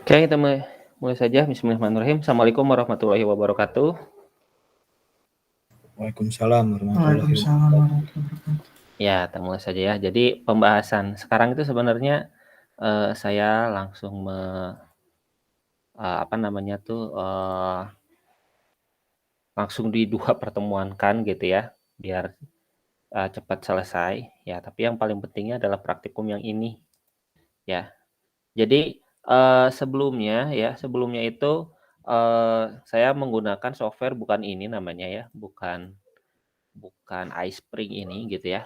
Oke, kita mulai saja. Bismillahirrahmanirrahim. Assalamualaikum warahmatullahi wabarakatuh. Waalaikumsalam warahmatullahi Waalaikumsalam wabarakatuh. warahmatullahi wabarakatuh. Ya, kita mulai saja ya. Jadi pembahasan sekarang itu sebenarnya saya langsung langsung di dua pertemuankan gitu ya, biar cepat selesai. Ya, tapi yang paling pentingnya adalah praktikum yang ini. Ya, jadi sebelumnya itu saya menggunakan software bukan ini namanya ya, bukan iSpring ini gitu ya.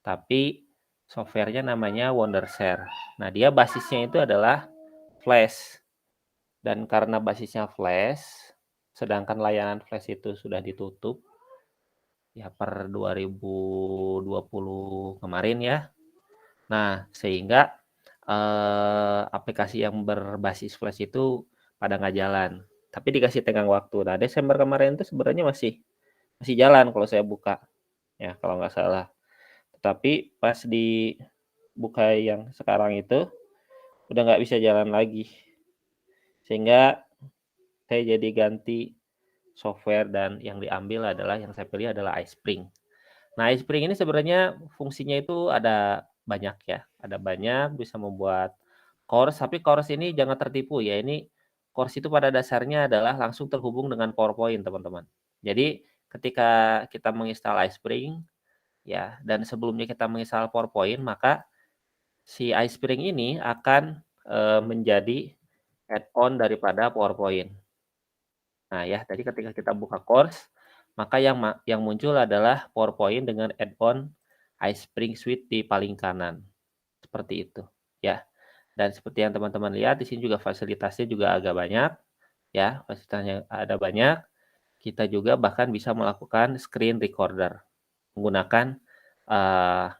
Tapi softwarenya namanya Wondershare. Nah, dia basisnya itu adalah Flash. Dan karena basisnya Flash, sedangkan layanan Flash itu sudah ditutup ya per 2020 kemarin ya. Nah, sehingga aplikasi yang berbasis Flash itu pada nggak jalan. Tapi dikasih tenggang waktu. Nah, Desember kemarin itu sebenarnya masih jalan kalau saya buka. Ya, kalau nggak salah. Tapi pas dibuka yang sekarang itu udah nggak bisa jalan lagi, sehingga saya jadi ganti software dan yang diambil adalah yang saya pilih adalah iSpring. Nah, iSpring ini sebenarnya fungsinya itu ada banyak ya, ada banyak, bisa membuat course, tapi course ini jangan tertipu ya, ini course itu pada dasarnya adalah langsung terhubung dengan PowerPoint teman-teman. Jadi ketika kita menginstal iSpring ya, dan sebelumnya kita menginstal PowerPoint, maka si iSpring ini akan menjadi add-on daripada PowerPoint. Nah ya, tadi ketika kita buka course, maka yang muncul adalah PowerPoint dengan add-on iSpring Suite di paling kanan. Seperti itu ya. Dan seperti yang teman-teman lihat, di sini juga fasilitasnya juga agak banyak ya, fasilitasnya ada banyak. Kita juga bahkan bisa melakukan screen recorder menggunakan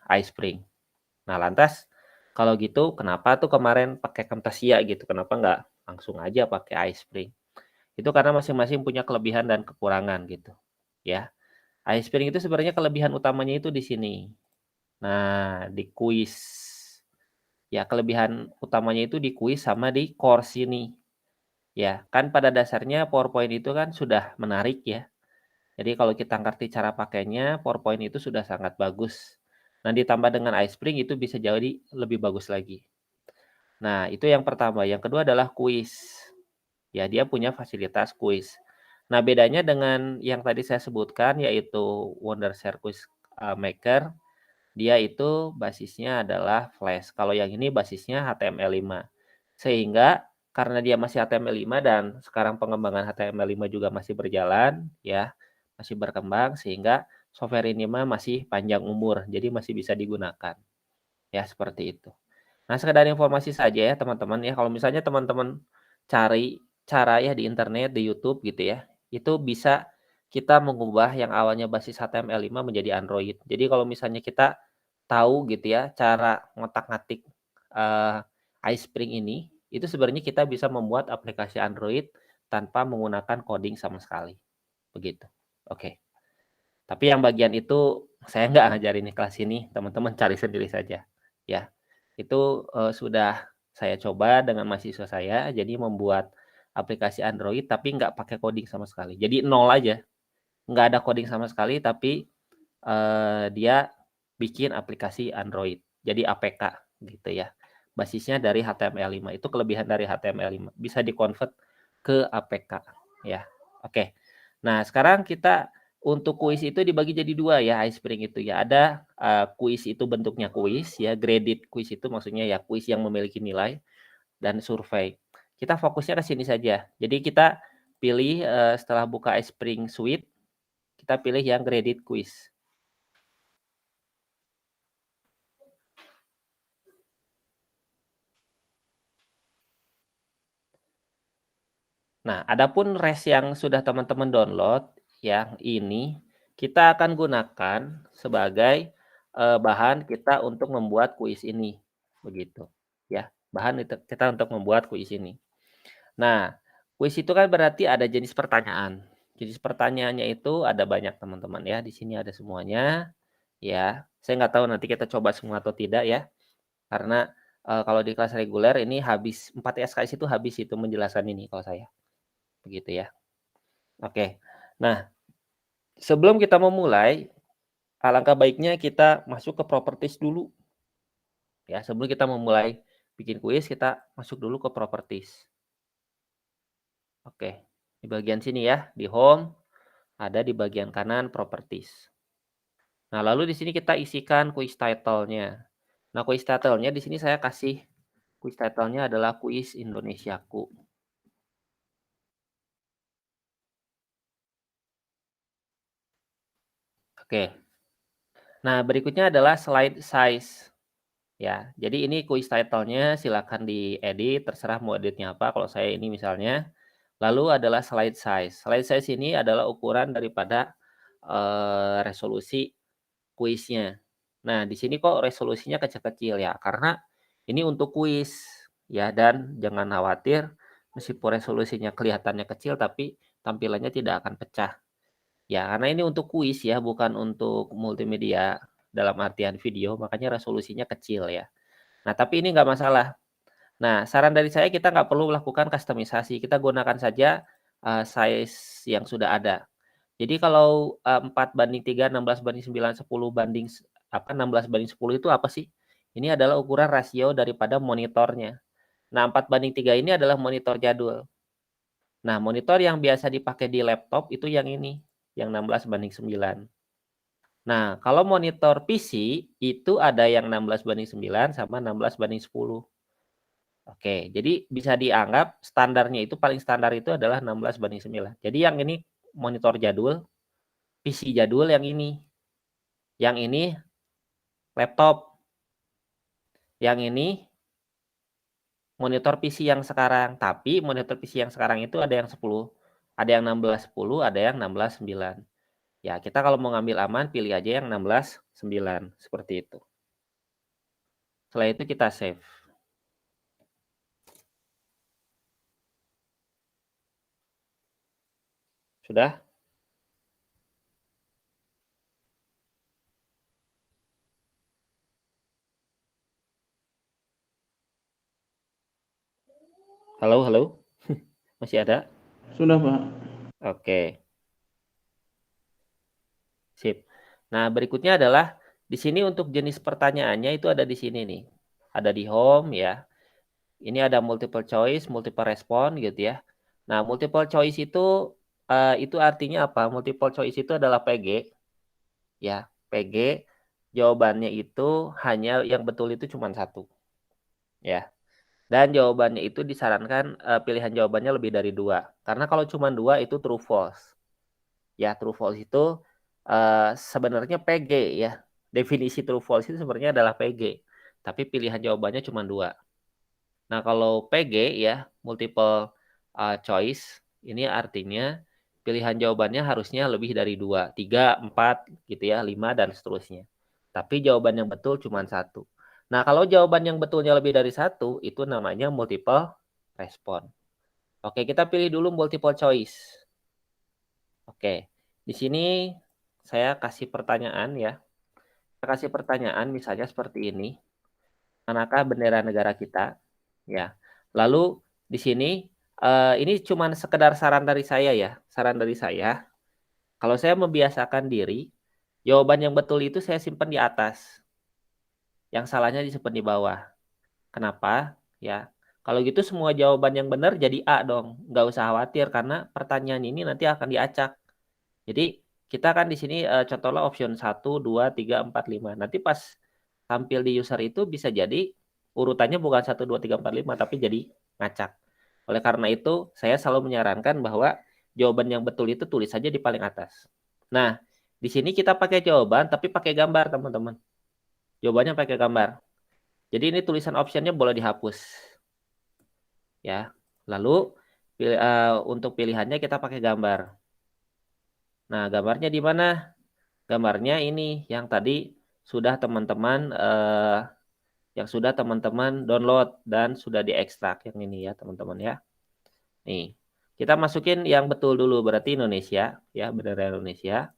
iSpring. Nah, lantas kalau gitu kenapa tuh kemarin pakai Camtasia gitu? Kenapa nggak langsung aja pakai iSpring? Itu karena masing-masing punya kelebihan dan kekurangan gitu, ya. iSpring itu sebenarnya kelebihan utamanya itu di sini. Nah, di kuis. Ya, kelebihan utamanya itu di kuis sama di course ini. Ya, kan pada dasarnya PowerPoint itu kan sudah menarik ya. Jadi kalau kita ngerti cara pakainya, PowerPoint itu sudah sangat bagus. Nah, ditambah dengan iSpring itu bisa jadi lebih bagus lagi. Nah, itu yang pertama. Yang kedua adalah kuis. Ya, dia punya fasilitas kuis. Nah, bedanya dengan yang tadi saya sebutkan yaitu Wondershare Quiz Maker, dia itu basisnya adalah Flash. Kalau yang ini basisnya HTML5. Sehingga karena dia masih HTML5 dan sekarang pengembangan HTML5 juga masih berjalan, ya, masih berkembang, sehingga software ini masih panjang umur, jadi masih bisa digunakan. Ya, seperti itu. Nah, sekedar informasi saja ya teman-teman ya, kalau misalnya teman-teman cari cara ya di internet, di YouTube gitu ya, itu bisa kita mengubah yang awalnya basis HTML5 menjadi Android. Jadi kalau misalnya kita tahu gitu ya cara ngotak-ngatik iSpring ini, itu sebenarnya kita bisa membuat aplikasi Android tanpa menggunakan coding sama sekali. Begitu. Oke. Tapi yang bagian itu saya nggak ngajarin di kelas ini, teman-teman cari sendiri saja. Ya, itu sudah saya coba dengan mahasiswa saya, jadi membuat aplikasi Android tapi nggak pakai coding sama sekali. Jadi nol aja, nggak ada coding sama sekali, tapi dia bikin aplikasi Android. Jadi APK gitu ya. Basisnya dari HTML5. Itu kelebihan dari HTML5. Bisa di-convert ke APK ya. Oke. Nah, sekarang kita untuk kuis itu dibagi jadi dua ya, iSpring itu ya. Ada kuis itu bentuknya kuis ya, graded kuis itu maksudnya ya kuis yang memiliki nilai dan survei. Kita fokusnya ke sini saja. Jadi kita pilih setelah buka iSpring Suite, kita pilih yang graded quiz. Nah, adapun res yang sudah teman-teman download, yang ini kita akan gunakan sebagai bahan kita untuk membuat kuis ini, begitu, ya. Bahan kita untuk membuat kuis ini. Nah, kuis itu kan berarti ada jenis pertanyaan. Jenis pertanyaannya itu ada banyak teman-teman ya. Di sini ada semuanya, ya. Saya nggak tahu nanti kita coba semua atau tidak ya, karena kalau di kelas reguler ini habis 4 SKS itu habis itu menjelaskan ini kalau saya, begitu ya. Oke. Nah, sebelum kita memulai, alangkah baiknya kita masuk ke properties dulu. Ya, sebelum kita memulai bikin kuis, kita masuk dulu ke properties. Oke, di bagian sini ya, di home, ada di bagian kanan properties. Nah, lalu di sini kita isikan kuis title-nya. Nah, kuis title-nya di sini saya kasih kuis title-nya adalah kuis Indonesiaku. Oke. Nah, berikutnya adalah slide size. Ya, jadi ini kuis title-nya silakan diedit, terserah mau editnya apa. Kalau saya ini misalnya, lalu adalah slide size. Slide size ini adalah ukuran daripada resolusi kuisnya. Nah, di sini kok resolusinya kecil-kecil ya, karena ini untuk kuis ya, dan jangan khawatir meskipun resolusinya kelihatannya kecil tapi tampilannya tidak akan pecah. Ya, karena ini untuk kuis ya, bukan untuk multimedia dalam artian video, makanya resolusinya kecil ya. Nah, tapi ini nggak masalah. Nah, saran dari saya kita nggak perlu melakukan kustomisasi, kita gunakan saja size yang sudah ada. Jadi kalau 4:3, 16:9, 16:10 itu apa sih? Ini adalah ukuran rasio daripada monitornya. Nah, 4:3 ini adalah monitor jadul. Nah, monitor yang biasa dipakai di laptop itu yang ini, yang 16:9. Nah, kalau monitor PC itu ada yang 16:9 sama 16:10. Oke, jadi bisa dianggap standarnya itu paling standar itu adalah 16:9. Jadi yang ini monitor jadul, PC jadul yang ini. Yang ini laptop. Yang ini monitor PC yang sekarang. Tapi monitor PC yang sekarang itu ada yang 10, ada yang 16:10, ada yang 16:9. Ya, kita kalau mau ngambil aman pilih aja yang 16:9 seperti itu. Setelah itu kita save. Sudah? Halo, halo. Masih ada? Sudah, Pak. Oke. Sip. Nah, berikutnya adalah di sini untuk jenis pertanyaannya itu ada di sini nih. Ada di home ya. Ini ada multiple choice, multiple respon gitu ya. Nah, multiple choice itu artinya apa? Multiple choice itu adalah PG ya. PG jawabannya itu hanya yang betul itu cuma satu ya. Dan jawabannya itu disarankan pilihan jawabannya lebih dari 2. Karena kalau cuma 2 itu true false. Ya, true false itu sebenarnya PG ya. Definisi true false itu sebenarnya adalah PG. Tapi pilihan jawabannya cuma 2. Nah, kalau PG ya, multiple choice, ini artinya pilihan jawabannya harusnya lebih dari 2, 3, 4 gitu ya, 5 dan seterusnya. Tapi jawaban yang betul cuma satu. Nah, kalau jawaban yang betulnya lebih dari satu, itu namanya multiple respon. Oke, kita pilih dulu multiple choice. Oke, di sini saya kasih pertanyaan ya. Saya kasih pertanyaan misalnya seperti ini. Manakah bendera negara kita? Ya. Lalu di sini ini cuma sekedar saran dari saya ya. Saran dari saya. Kalau saya membiasakan diri, jawaban yang betul itu saya simpan di atas. Yang salahnya disimpan di bawah. Kenapa? Ya. Kalau gitu semua jawaban yang benar jadi A dong. Nggak usah khawatir karena pertanyaan ini nanti akan diacak. Jadi kita kan di sini contohnya option 1, 2, 3, 4, 5. Nanti pas tampil di user itu bisa jadi urutannya bukan 1, 2, 3, 4, 5 tapi jadi ngacak. Oleh karena itu saya selalu menyarankan bahwa jawaban yang betul itu tulis saja di paling atas. Nah, di sini kita pakai jawaban tapi pakai gambar teman-teman. Jawabannya pakai gambar. Jadi ini tulisan optionnya boleh dihapus. Ya. Lalu untuk pilihannya kita pakai gambar. Nah, gambarnya di mana? Gambarnya ini yang tadi sudah teman-teman download dan sudah diekstrak yang ini ya teman-teman ya. Nih, kita masukin yang betul dulu berarti Indonesia ya, bendera Indonesia.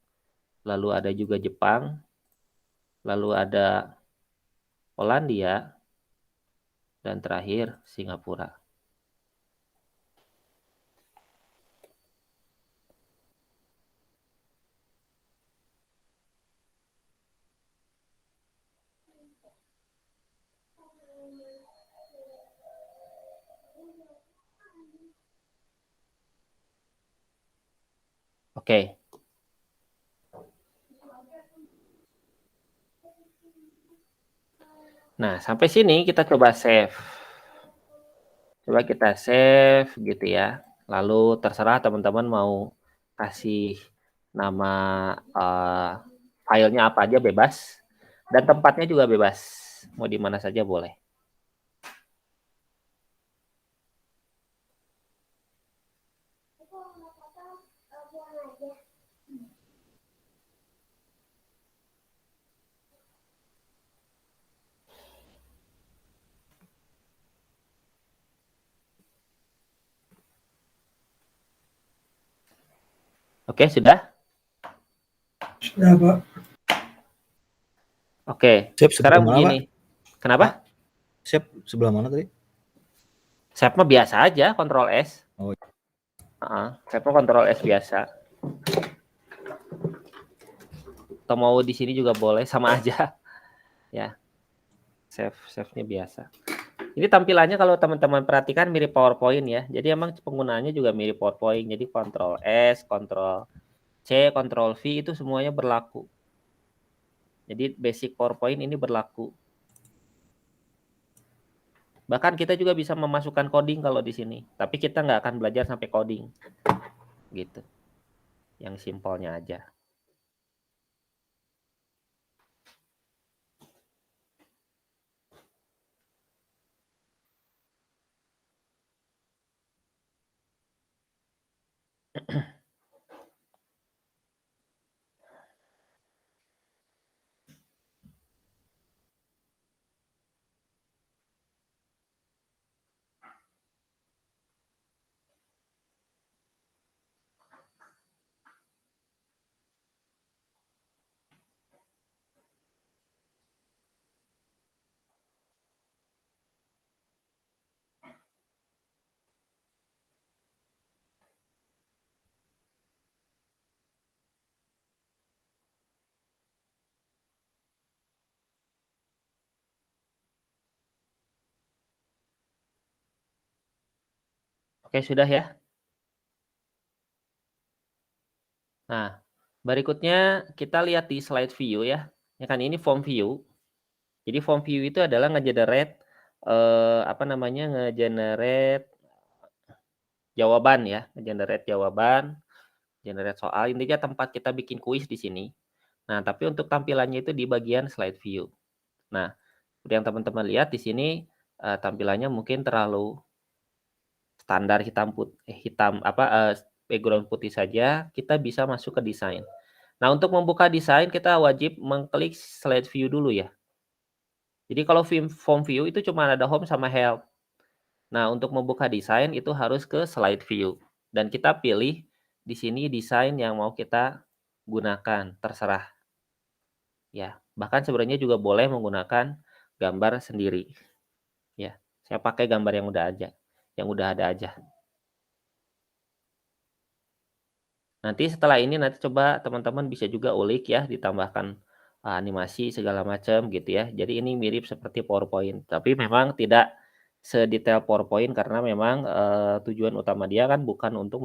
Lalu ada juga Jepang. Lalu ada Polandia. dan terakhir Singapura. Oke. Nah, sampai sini kita coba save. Coba kita save gitu ya. Lalu terserah teman-teman mau kasih nama filenya apa aja bebas. Dan tempatnya juga bebas. Mau di mana saja boleh. Oke, sudah? Sudah, Pak. Oke, sekarang begini. Kenapa? Save sebelah mana tadi? Save mah biasa aja, Ctrl S. Oh. Save mah Ctrl S biasa. Atau mau di sini juga boleh, sama aja. Ya. Save-nya biasa. Ini tampilannya kalau teman-teman perhatikan mirip PowerPoint ya. Jadi emang penggunaannya juga mirip PowerPoint. Jadi Ctrl S, Ctrl C, Ctrl V itu semuanya berlaku. Jadi basic PowerPoint ini berlaku. Bahkan kita juga bisa memasukkan coding kalau di sini. Tapi kita nggak akan belajar sampai coding. Gitu. Yang simpelnya aja. Oke, sudah ya. Nah, berikutnya kita lihat di slide view ya. Ya kan ini form view. Jadi form view itu adalah ngegenerate ngegenerate jawaban ya, ngegenerate jawaban, generate soal. Intinya tempat kita bikin kuis di sini. Nah, tapi untuk tampilannya itu di bagian slide view. Nah, seperti yang teman-teman lihat di sini tampilannya mungkin terlalu standar background putih saja. Kita bisa masuk ke desain. Nah, untuk membuka desain kita wajib mengklik slide view dulu ya. Jadi kalau form view itu cuma ada home sama help. Nah, untuk membuka desain itu harus ke slide view. Dan kita pilih di sini desain yang mau kita gunakan, terserah. Ya, bahkan sebenarnya juga boleh menggunakan gambar sendiri. Ya, saya pakai gambar yang udah ada aja. Nanti setelah ini coba teman-teman bisa juga ulik ya, ditambahkan animasi segala macam gitu ya. Jadi ini mirip seperti PowerPoint, tapi memang tidak sedetail PowerPoint karena memang tujuan utama dia kan bukan untuk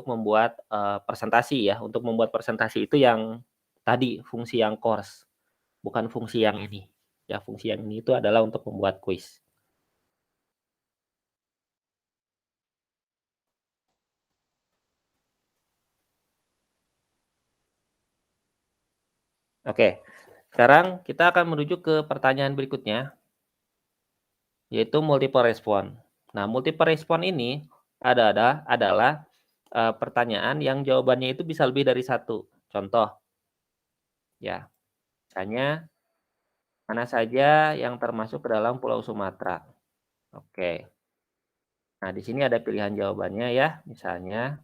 membuat presentasi ya. Untuk membuat presentasi itu yang tadi fungsi yang course, bukan fungsi yang ini. Ya, fungsi yang ini itu adalah untuk membuat kuis. Oke, sekarang kita akan menuju ke pertanyaan berikutnya, yaitu multiple respon. Nah, multiple respon ini adalah pertanyaan yang jawabannya itu bisa lebih dari satu. Contoh, ya, misalnya mana saja yang termasuk ke dalam Pulau Sumatera. Oke. Nah, di sini ada pilihan jawabannya ya, misalnya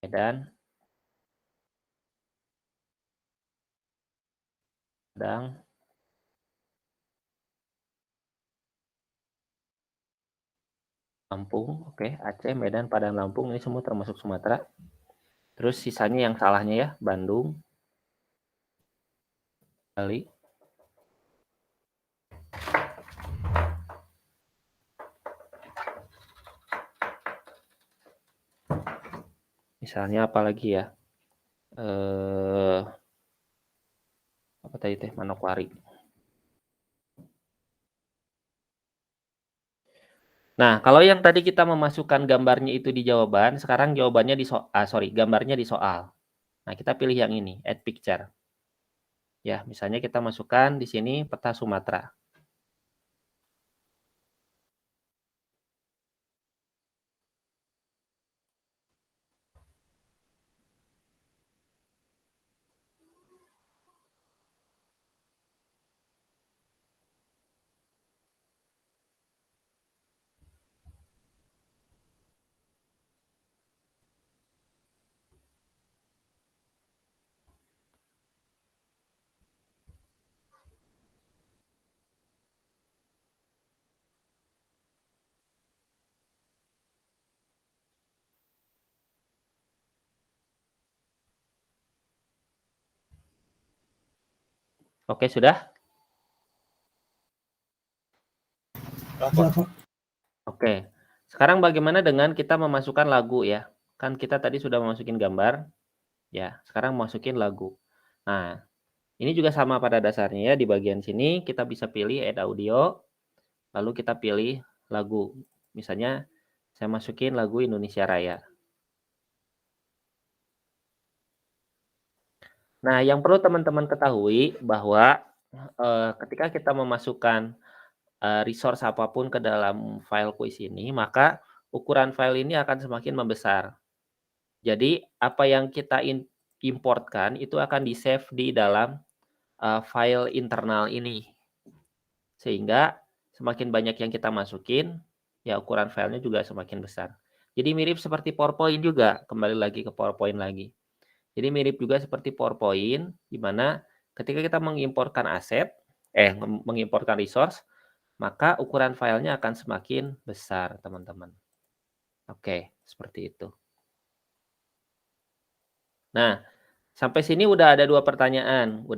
Medan, Padang. Lampung, oke, Aceh, Medan, Padang, Lampung, ini semua termasuk Sumatera. Terus sisanya yang salahnya ya, Bandung, Bali. Misalnya apa lagi ya? Apa tadi teh, Manokwari. Nah, kalau yang tadi kita memasukkan gambarnya itu di jawaban, sekarang jawabannya gambarnya di soal. Nah, kita pilih yang ini, add picture. Ya, misalnya kita masukkan di sini peta Sumatera. Oke, sudah? Oke. Sekarang bagaimana dengan kita memasukkan lagu ya? Kan kita tadi sudah memasukin gambar, ya. Sekarang masukin lagu. Nah, ini juga sama pada dasarnya ya. Di bagian sini kita bisa pilih add audio, lalu kita pilih lagu. Misalnya saya masukin lagu Indonesia Raya. Nah, yang perlu teman-teman ketahui bahwa ketika kita memasukkan resource apapun ke dalam file kuis ini, maka ukuran file ini akan semakin membesar. Jadi apa yang kita importkan itu akan di-save di dalam file internal ini. Sehingga semakin banyak yang kita masukin, ya ukuran filenya juga semakin besar. Jadi mirip seperti PowerPoint juga, kembali lagi ke PowerPoint lagi. Jadi mirip juga seperti PowerPoint, di mana ketika kita mengimportkan mengimportkan resource, maka ukuran filenya akan semakin besar, teman-teman. Oke, seperti itu. Nah, sampai sini udah ada 2 pertanyaan,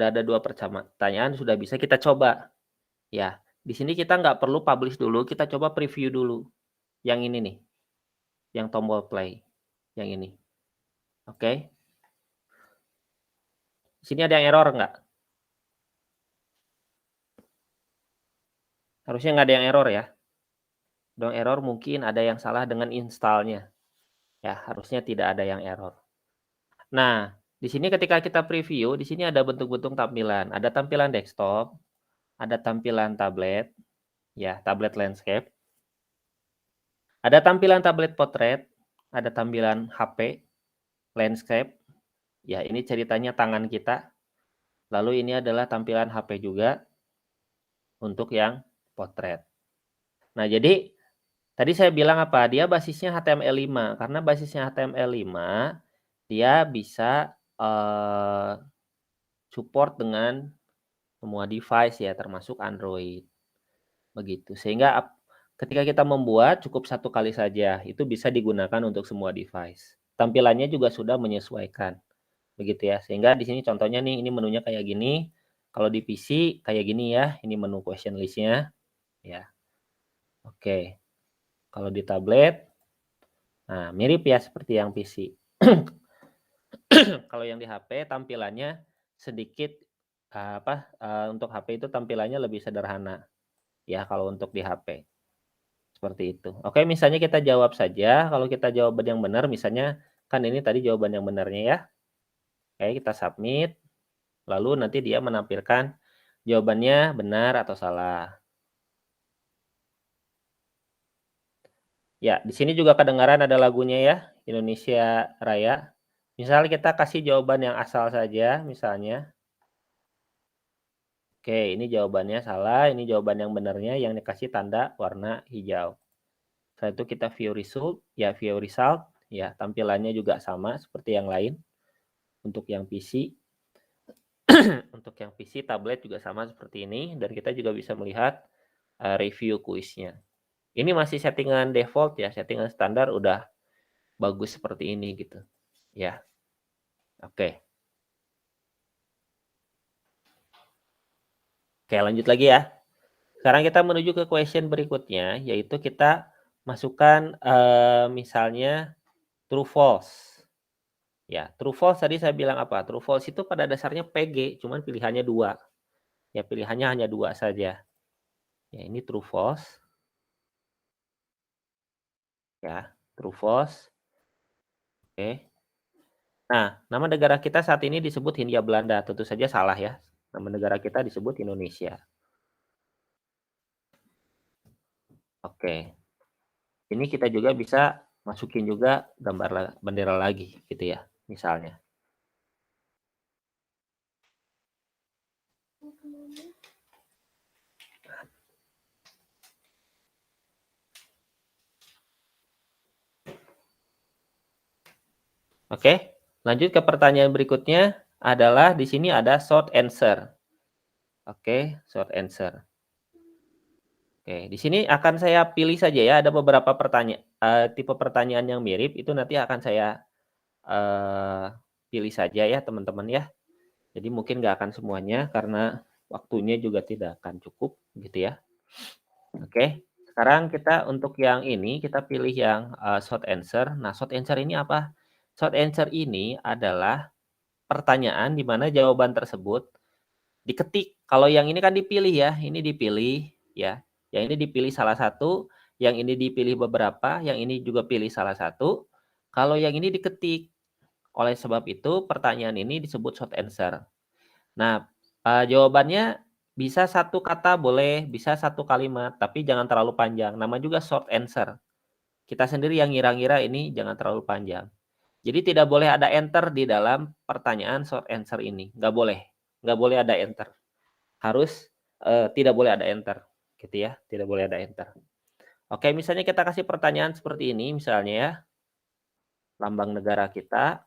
sudah bisa kita coba. Ya, di sini kita nggak perlu publish dulu, kita coba preview dulu. Yang ini nih, yang tombol play, yang ini. Oke. Sini ada yang error nggak? Harusnya nggak ada yang error ya. Dong error mungkin ada yang salah dengan installnya. Ya, harusnya tidak ada yang error. Nah, di sini ketika kita preview, di sini ada bentuk-bentuk tampilan. Ada tampilan desktop, ada tampilan tablet, ya, tablet landscape. Ada tampilan tablet potret, ada tampilan HP, landscape. Ya, ini ceritanya tangan kita. Lalu ini adalah tampilan HP juga untuk yang potret. Nah, jadi tadi saya bilang apa? Dia basisnya HTML5. Karena basisnya HTML5, dia bisa support dengan semua device ya, termasuk Android. Begitu. Sehingga ketika kita membuat cukup 1 kali saja, itu bisa digunakan untuk semua device. Tampilannya juga sudah menyesuaikan. Begitu ya. Sehingga di sini contohnya nih, ini menunya kayak gini. Kalau di PC kayak gini ya, ini menu question list-nya. Ya. Oke. Kalau di tablet, nah mirip ya seperti yang PC. Kalau yang di HP tampilannya sedikit untuk HP itu tampilannya lebih sederhana. Ya, kalau untuk di HP. Seperti itu. Oke, misalnya kita jawab saja. Kalau kita jawaban yang benar, misalnya kan ini tadi jawaban yang benarnya ya. Oke, kita submit. Lalu nanti dia menampilkan jawabannya benar atau salah. Ya, di sini juga kedengaran ada lagunya ya, Indonesia Raya. Misal kita kasih jawaban yang asal saja, misalnya. Oke, ini jawabannya salah, ini jawaban yang benarnya yang dikasih tanda warna hijau. Setelah itu kita view result, ya tampilannya juga sama seperti yang lain untuk yang PC. Untuk yang PC, tablet juga sama seperti ini, dan kita juga bisa melihat review kuisnya. Ini masih settingan default ya, settingan standar udah bagus seperti ini gitu. Ya. Oke. Oke, lanjut lagi ya. Sekarang kita menuju ke question berikutnya, yaitu kita masukkan misalnya true false. Ya, true false tadi saya bilang apa? True false itu pada dasarnya PG, cuman pilihannya 2. Ya, pilihannya hanya 2 saja. Ya, ini true false. Ya, true false. Oke. Nah, nama negara kita saat ini disebut Hindia Belanda. Tentu saja salah ya. Nama negara kita disebut Indonesia. Oke. Ini kita juga bisa masukin juga gambar bendera lagi gitu ya, misalnya. Oke, lanjut ke pertanyaan berikutnya adalah di sini ada short answer. Oke, short answer. Oke, di sini akan saya pilih saja ya, ada beberapa tipe pertanyaan yang mirip, itu nanti akan saya pilih saja ya teman-teman ya. Jadi mungkin nggak akan semuanya karena waktunya juga tidak akan cukup gitu ya. Oke, sekarang kita untuk yang ini kita pilih yang short answer. Nah, short answer ini apa? Short answer ini adalah pertanyaan di mana jawaban tersebut diketik. Kalau yang ini kan dipilih ya, ini dipilih ya. Yang ini dipilih salah satu, yang ini dipilih beberapa, yang ini juga pilih salah satu. Kalau yang ini diketik. Oleh sebab itu pertanyaan ini disebut short answer. Nah, jawabannya bisa satu kata boleh, bisa satu kalimat, tapi jangan terlalu panjang. Nama juga short answer. Kita sendiri yang ngira-ngira ini jangan terlalu panjang. Jadi tidak boleh ada enter di dalam pertanyaan short answer ini. Nggak boleh. Nggak boleh ada enter. Harus tidak boleh ada enter. Gitu ya, tidak boleh ada enter. Oke, misalnya kita kasih pertanyaan seperti ini, misalnya ya. Lambang negara kita.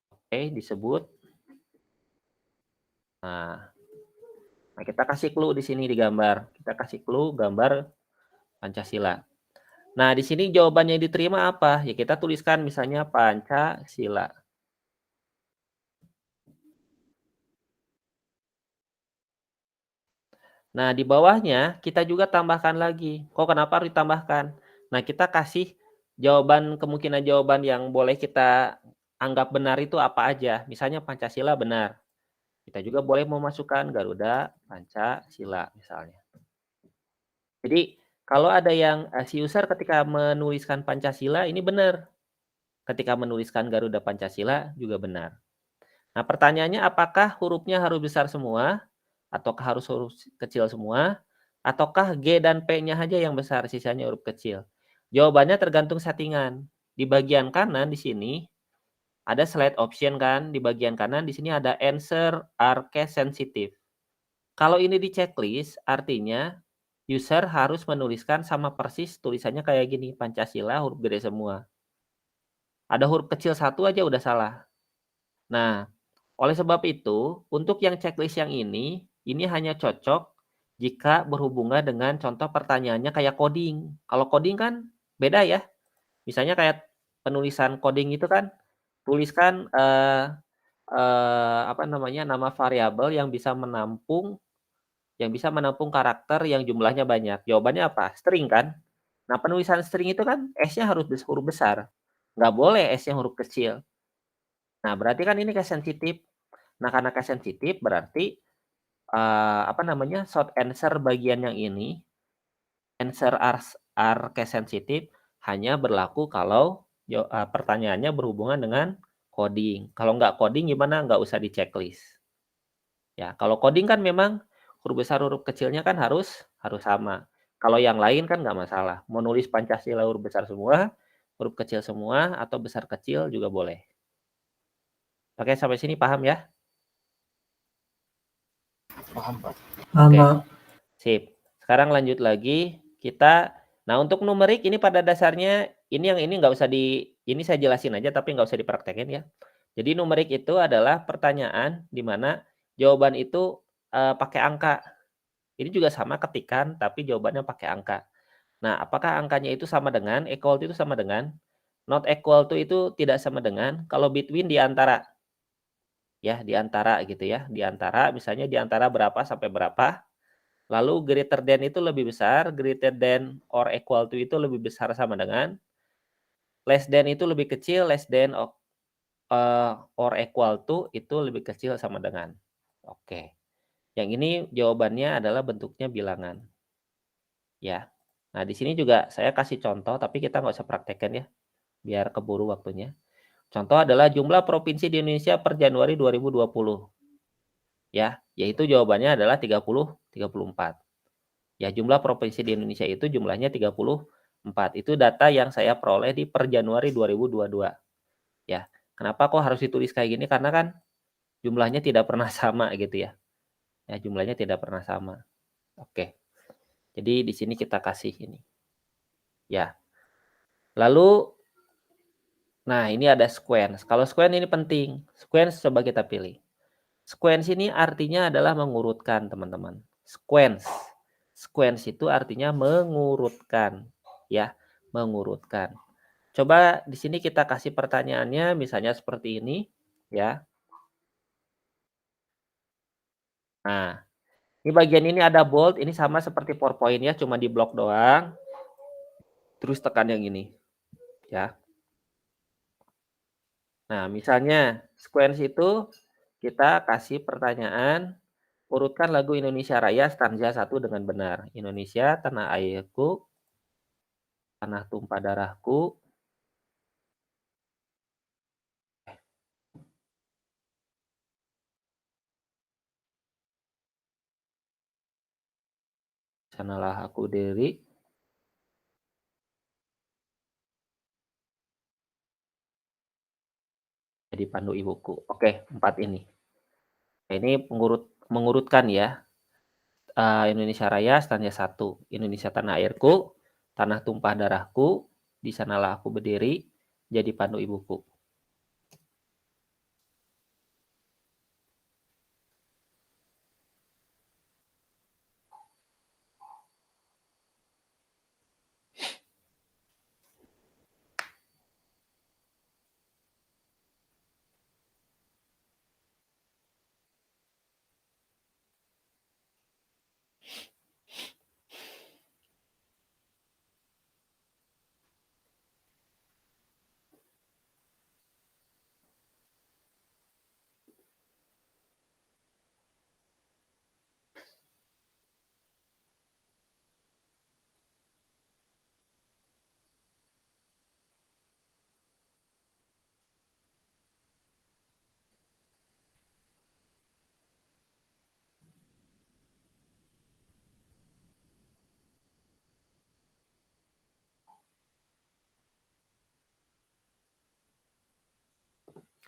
Oke, disebut. Nah, kita kasih clue di sini di gambar. Kita kasih clue gambar Pancasila. Nah, di sini jawabannya yang diterima apa? Ya kita tuliskan misalnya Pancasila. Nah, di bawahnya kita juga tambahkan lagi. Kok kenapa harus ditambahkan? Nah, kita kasih kemungkinan jawaban yang boleh kita anggap benar itu apa aja. Misalnya Pancasila benar. Kita juga boleh memasukkan Garuda Pancasila misalnya. Jadi, kalau ada yang si user ketika menuliskan Pancasila ini benar. Ketika menuliskan Garuda Pancasila juga benar. Nah, pertanyaannya apakah hurufnya harus besar semua? Ataukah harus huruf kecil semua? Ataukah G dan P-nya aja yang besar, sisanya huruf kecil? Jawabannya tergantung settingan. Di bagian kanan di sini ada slide option kan, di bagian kanan di sini ada answer are case sensitive. Kalau ini di checklist artinya user harus menuliskan sama persis tulisannya kayak gini, Pancasila huruf gede semua. Ada huruf kecil satu aja udah salah. Nah, oleh sebab itu, untuk yang checklist yang ini hanya cocok jika berhubungan dengan contoh pertanyaannya kayak coding. Kalau coding kan beda ya. Misalnya kayak penulisan coding itu kan tuliskan nama variabel yang bisa menampung karakter yang jumlahnya banyak. Jawabannya apa? String kan? Nah, penulisan string itu kan S-nya harus huruf besar. Nggak boleh S-nya huruf kecil. Nah, berarti kan ini case sensitif. Nah, karena case sensitif berarti short answer bagian yang ini answer are case sensitive hanya berlaku kalau pertanyaannya berhubungan dengan coding. Kalau nggak coding gimana? Nggak usah di checklist. Ya, kalau coding kan memang huruf besar huruf kecilnya kan harus sama. Kalau yang lain kan nggak masalah. Mau nulis Pancasila huruf besar semua, huruf kecil semua, atau besar kecil juga boleh. Oke, sampai sini paham ya? Paham, Pak. Oke, sip. Sekarang lanjut lagi. Nah untuk numerik ini pada dasarnya, ini nggak usah ini saya jelasin aja tapi nggak usah dipraktekin ya. Jadi numerik itu adalah pertanyaan di mana jawaban itu, pakai angka. Ini juga sama ketikan, tapi jawabannya pakai angka. Nah, apakah angkanya itu sama dengan, equal to itu sama dengan, not equal to itu tidak sama dengan, kalau between di antara. Ya, di antara gitu ya, di antara misalnya di antara berapa sampai berapa, lalu greater than itu lebih besar, greater than or equal to itu lebih besar sama dengan, less than itu lebih kecil, less than or equal to itu lebih kecil sama dengan. Oke. Yang ini jawabannya adalah bentuknya bilangan. Ya. Nah, di sini juga saya kasih contoh, tapi kita nggak usah praktekkan ya, biar keburu waktunya. Contoh adalah jumlah provinsi di Indonesia per Januari 2020. Ya, yaitu jawabannya adalah 30, 34. Ya, jumlah provinsi di Indonesia itu jumlahnya 34. Itu data yang saya peroleh di per Januari 2022. Ya, kenapa kok harus ditulis kayak gini? Karena kan jumlahnya tidak pernah sama gitu ya. Ya, jumlahnya tidak pernah sama. Oke. Jadi di sini kita kasih ini. Ya. Lalu nah, ini ada sequence. Kalau sequence ini penting. Sequence coba kita pilih. Sequence ini artinya adalah mengurutkan, teman-teman. Sequence. Sequence itu artinya mengurutkan, ya, mengurutkan. Coba di sini kita kasih pertanyaannya misalnya seperti ini, ya. Nah, ini bagian ini ada bold, ini sama seperti PowerPoint ya, cuma di blok doang. Terus tekan yang ini, ya. Nah, misalnya sequence itu kita kasih pertanyaan, urutkan lagu Indonesia Raya stanza 1 dengan benar. Indonesia tanah airku, tanah tumpah darahku, sanalah aku diri, jadi pandu ibuku. Oke, 4 ini. Ini mengurutkan ya. Indonesia Raya stanza 1, Indonesia tanah airku, tanah tumpah darahku, di sanalah aku berdiri, jadi pandu ibuku.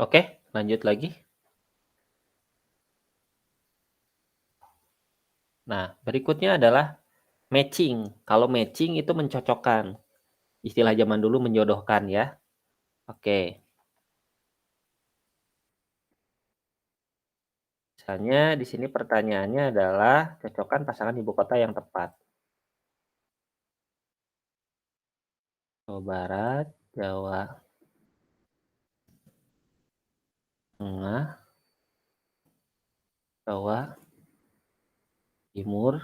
Oke, lanjut lagi. Nah, berikutnya adalah matching. Kalau matching itu mencocokkan. Istilah zaman dulu menjodohkan ya. Oke. Misalnya di sini pertanyaannya adalah cocokkan pasangan ibu kota yang tepat. Jawa Barat, Jawa Tengah, Jawa Timur,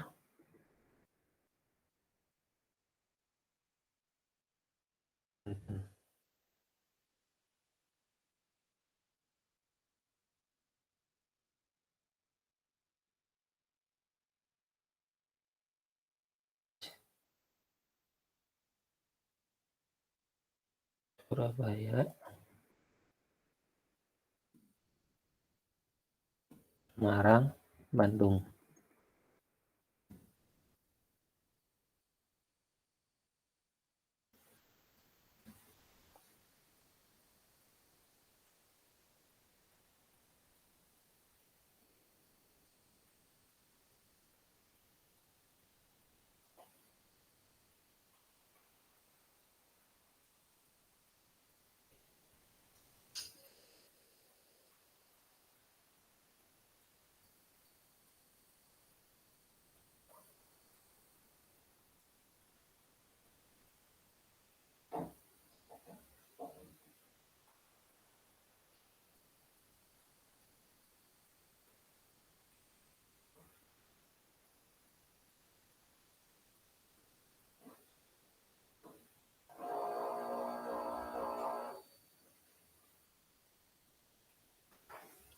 Surabaya, Semarang, Bandung.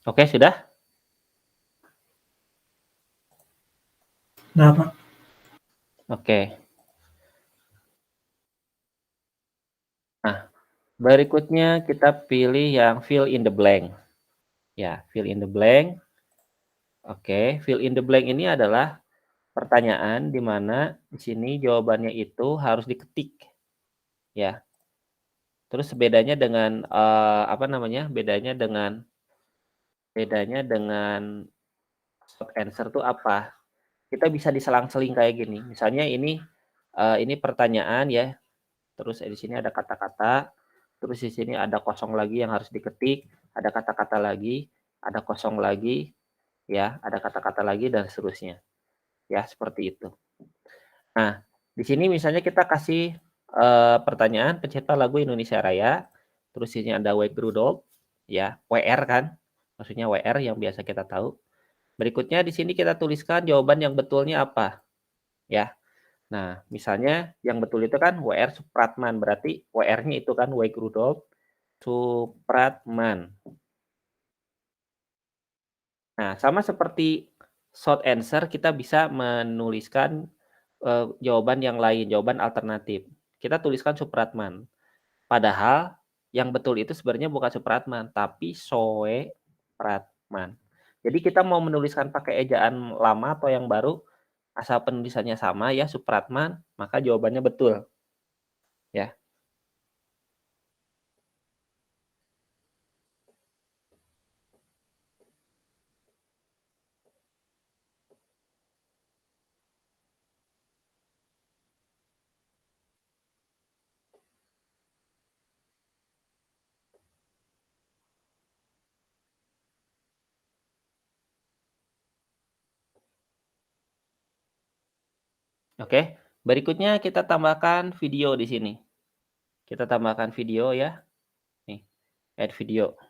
Oke, sudah? Nah, Pak. Oke. Nah, berikutnya kita pilih yang fill in the blank. Ya, fill in the blank. Oke, fill in the blank ini adalah pertanyaan di mana di sini jawabannya itu harus diketik, ya. Terus bedanya dengan, apa namanya, bedanya dengan short answer tuh apa? Kita bisa diselang-seling kayak gini, misalnya ini pertanyaan ya, terus di sini ada kata-kata, terus di sini ada kosong lagi yang harus diketik, ada kata-kata lagi, ada kosong lagi, ya, ada kata-kata lagi dan seterusnya. Ya, seperti itu. Nah, di sini misalnya kita kasih, pertanyaan pencipta lagu Indonesia Raya, terus ini ada Wake Rudolph, ya, WR kan, maksudnya WR yang biasa kita tahu. Berikutnya di sini kita tuliskan jawaban yang betulnya apa, ya. Nah, misalnya yang betul itu kan WR Supratman, berarti WR-nya itu kan Wake Rudolph Supratman. Nah, sama seperti short answer kita bisa menuliskan, jawaban yang lain, jawaban alternatif. Kita tuliskan Supratman, padahal yang betul itu sebenarnya bukan Supratman, tapi Soepratman. Jadi kita mau menuliskan pakai ejaan lama atau yang baru, asal penulisannya sama ya, Supratman, maka jawabannya betul, ya. Oke, berikutnya kita tambahkan video di sini. Kita tambahkan video ya, nih, add video.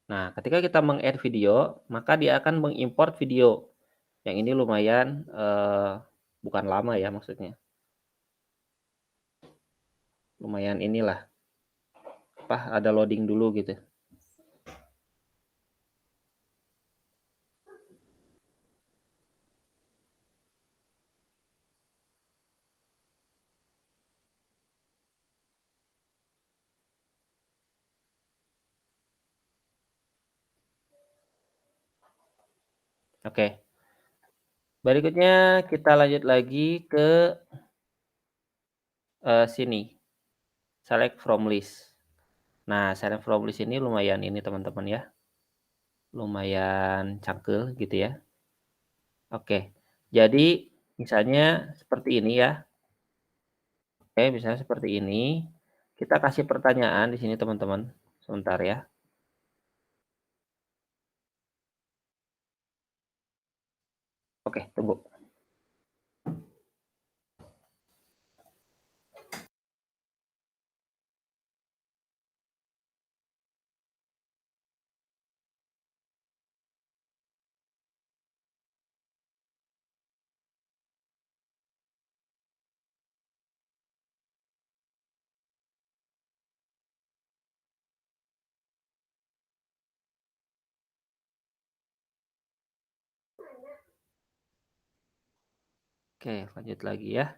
Nah, ketika kita meng-add video, maka dia akan mengimport video. Yang ini lumayan, bukan lama ya maksudnya. Lumayan inilah, ada loading dulu gitu. Oke. Berikutnya kita lanjut lagi ke, sini, select from list. Nah, select from list ini lumayan ini teman-teman ya, lumayan cangkel gitu ya. Oke, jadi misalnya seperti ini ya. Oke, misalnya seperti ini. Kita kasih pertanyaan di sini teman-teman. Sebentar ya. Oke, tunggu. Oke, lanjut lagi ya.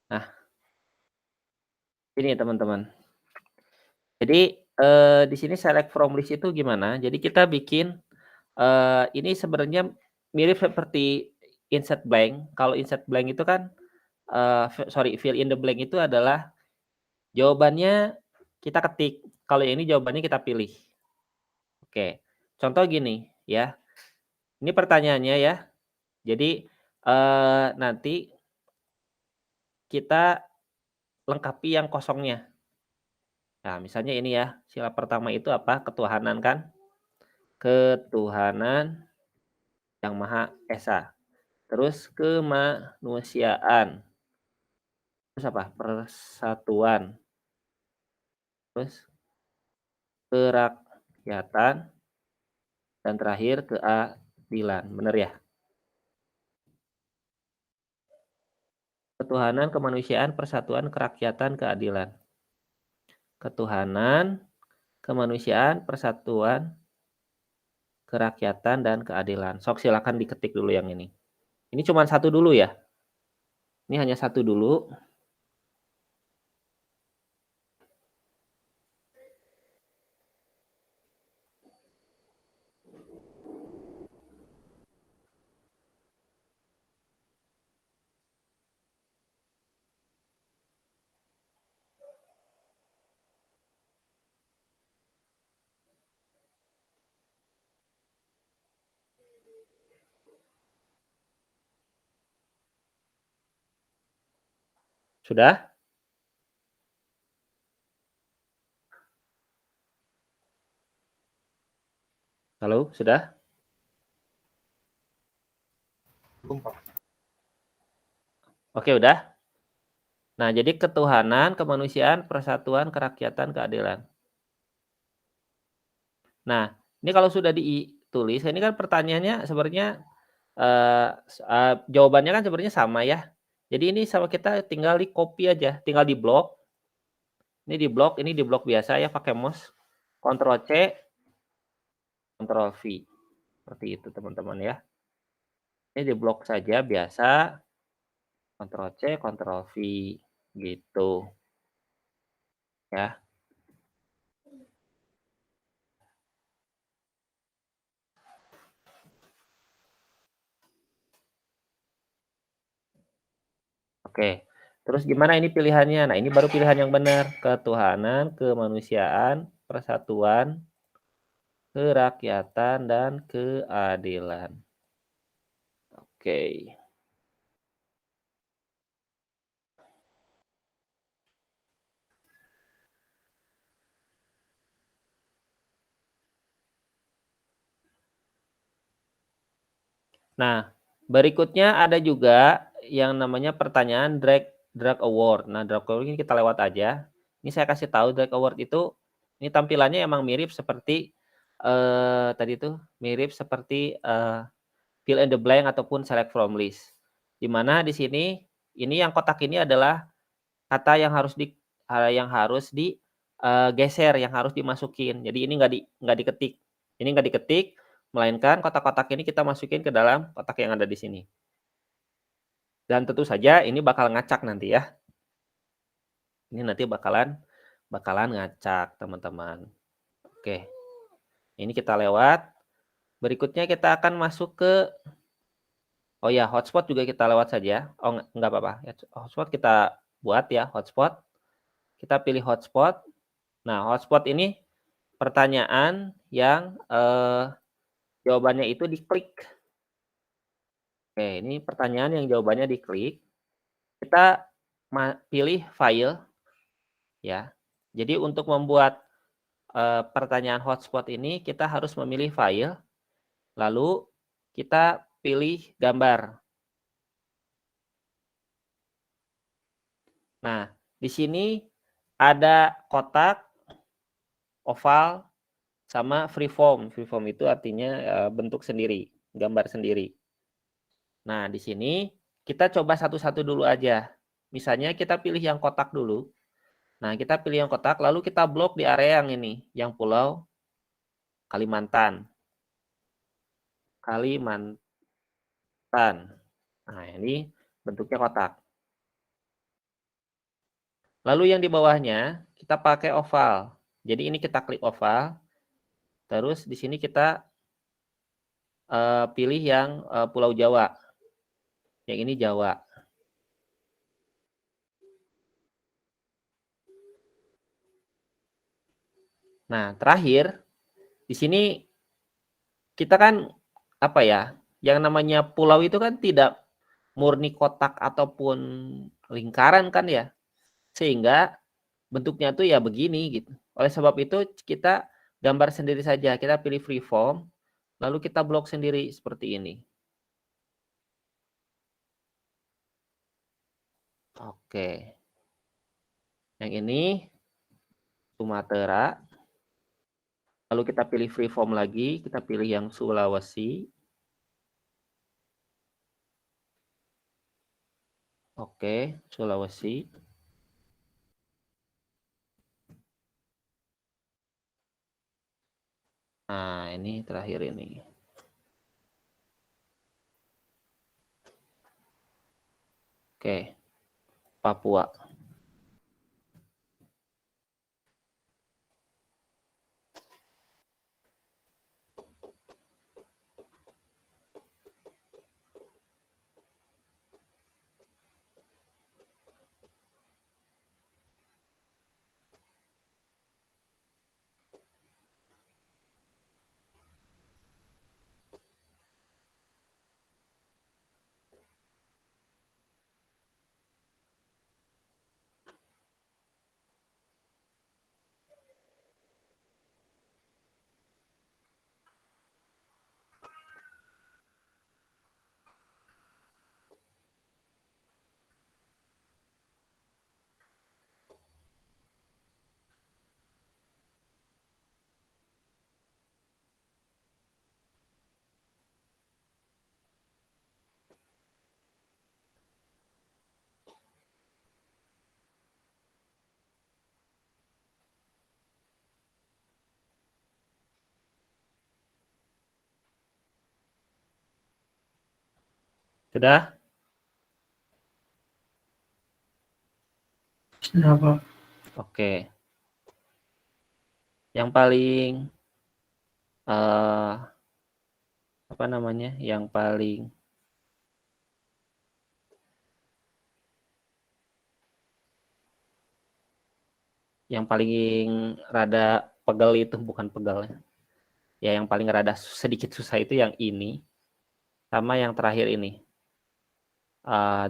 Nah, ini teman-teman. Jadi, di sini select from list itu gimana? Jadi kita bikin, ini sebenarnya mirip seperti insert blank. Kalau insert blank itu kan, fill in the blank itu adalah jawabannya kita ketik, kalau yang ini jawabannya kita pilih. Oke, contoh gini ya, ini pertanyaannya ya. Jadi, nanti kita lengkapi yang kosongnya. Nah, misalnya ini ya, sila pertama itu apa? Ketuhanan kan? Ketuhanan yang Maha Esa. Terus kemanusiaan. Terus apa? Persatuan. Terus kerakyatan. Dan terakhir keadilan. Bener ya? Ketuhanan, kemanusiaan, persatuan, kerakyatan, keadilan. Ketuhanan, kemanusiaan, persatuan, kerakyatan, dan keadilan. Sok silakan diketik dulu yang ini. Ini cuma satu dulu ya. Ini hanya satu dulu. Sudah? Halo, sudah? Oke, udah. Nah, jadi ketuhanan, kemanusiaan, persatuan, kerakyatan, keadilan. Nah, ini kalau sudah ditulis, ini kan pertanyaannya sebenarnya jawabannya kan sebenarnya sama ya. Jadi ini sama kita tinggal di copy aja, tinggal di blok. Ini di blok biasa ya pakai mouse. Ctrl C, Ctrl V. Seperti itu teman-teman ya. Ini di blok saja biasa. Ctrl C, Ctrl V gitu. Ya. Oke. Terus gimana ini pilihannya? Nah, ini baru pilihan yang benar. Ketuhanan, kemanusiaan, persatuan, kerakyatan, dan keadilan. Oke. Nah, berikutnya ada juga yang namanya pertanyaan drag award. Nah, drag award ini kita lewat aja. Ini saya kasih tahu drag award itu ini tampilannya emang mirip seperti tadi itu mirip seperti fill in the blank ataupun select from list. Di mana di sini ini yang kotak ini adalah kata yang harus di geser, yang harus dimasukin. Jadi ini nggak diketik. Ini nggak diketik, melainkan kotak-kotak ini kita masukin ke dalam kotak yang ada di sini. Dan tentu saja ini bakal ngacak nanti ya. Ini nanti bakalan ngacak, teman-teman. Oke. Ini kita lewat. Berikutnya kita akan masuk ke oh ya, hotspot juga kita lewat saja. Oh, enggak apa-apa. Hotspot kita buat ya, hotspot. Kita pilih hotspot. Nah, hotspot ini pertanyaan yang jawabannya itu diklik. Oke, ini pertanyaan yang jawabannya diklik. Kita pilih file ya. Jadi untuk membuat pertanyaan hotspot ini kita harus memilih file, lalu kita pilih gambar. Nah, di sini ada kotak, oval, sama freeform. Freeform itu artinya bentuk sendiri, gambar sendiri. Nah, di sini kita coba satu-satu dulu aja. Misalnya kita pilih yang kotak dulu. Nah, kita pilih yang kotak, lalu kita blok di area yang ini, yang Pulau Kalimantan. Kalimantan. Nah, ini bentuknya kotak. Lalu yang di bawahnya, kita pakai oval. Jadi ini kita klik oval. Terus di sini kita pilih yang Pulau Jawa. Yang ini Jawa. Nah, terakhir di sini kita kan apa ya? Yang namanya pulau itu kan tidak murni kotak ataupun lingkaran kan ya. Sehingga bentuknya tuh ya begini gitu. Oleh sebab itu kita gambar sendiri saja. Kita pilih freeform, lalu kita blok sendiri seperti ini. Oke. Yang ini Sumatera. Lalu kita pilih freeform lagi, kita pilih yang Sulawesi. Oke, Sulawesi. Nah, ini terakhir ini. Oke, Papua. Sudah? Kenapa? Oke. Yang paling apa namanya? Yang paling rada pegel itu, bukan pegelnya. Ya, yang paling rada sedikit susah itu yang ini sama yang terakhir ini.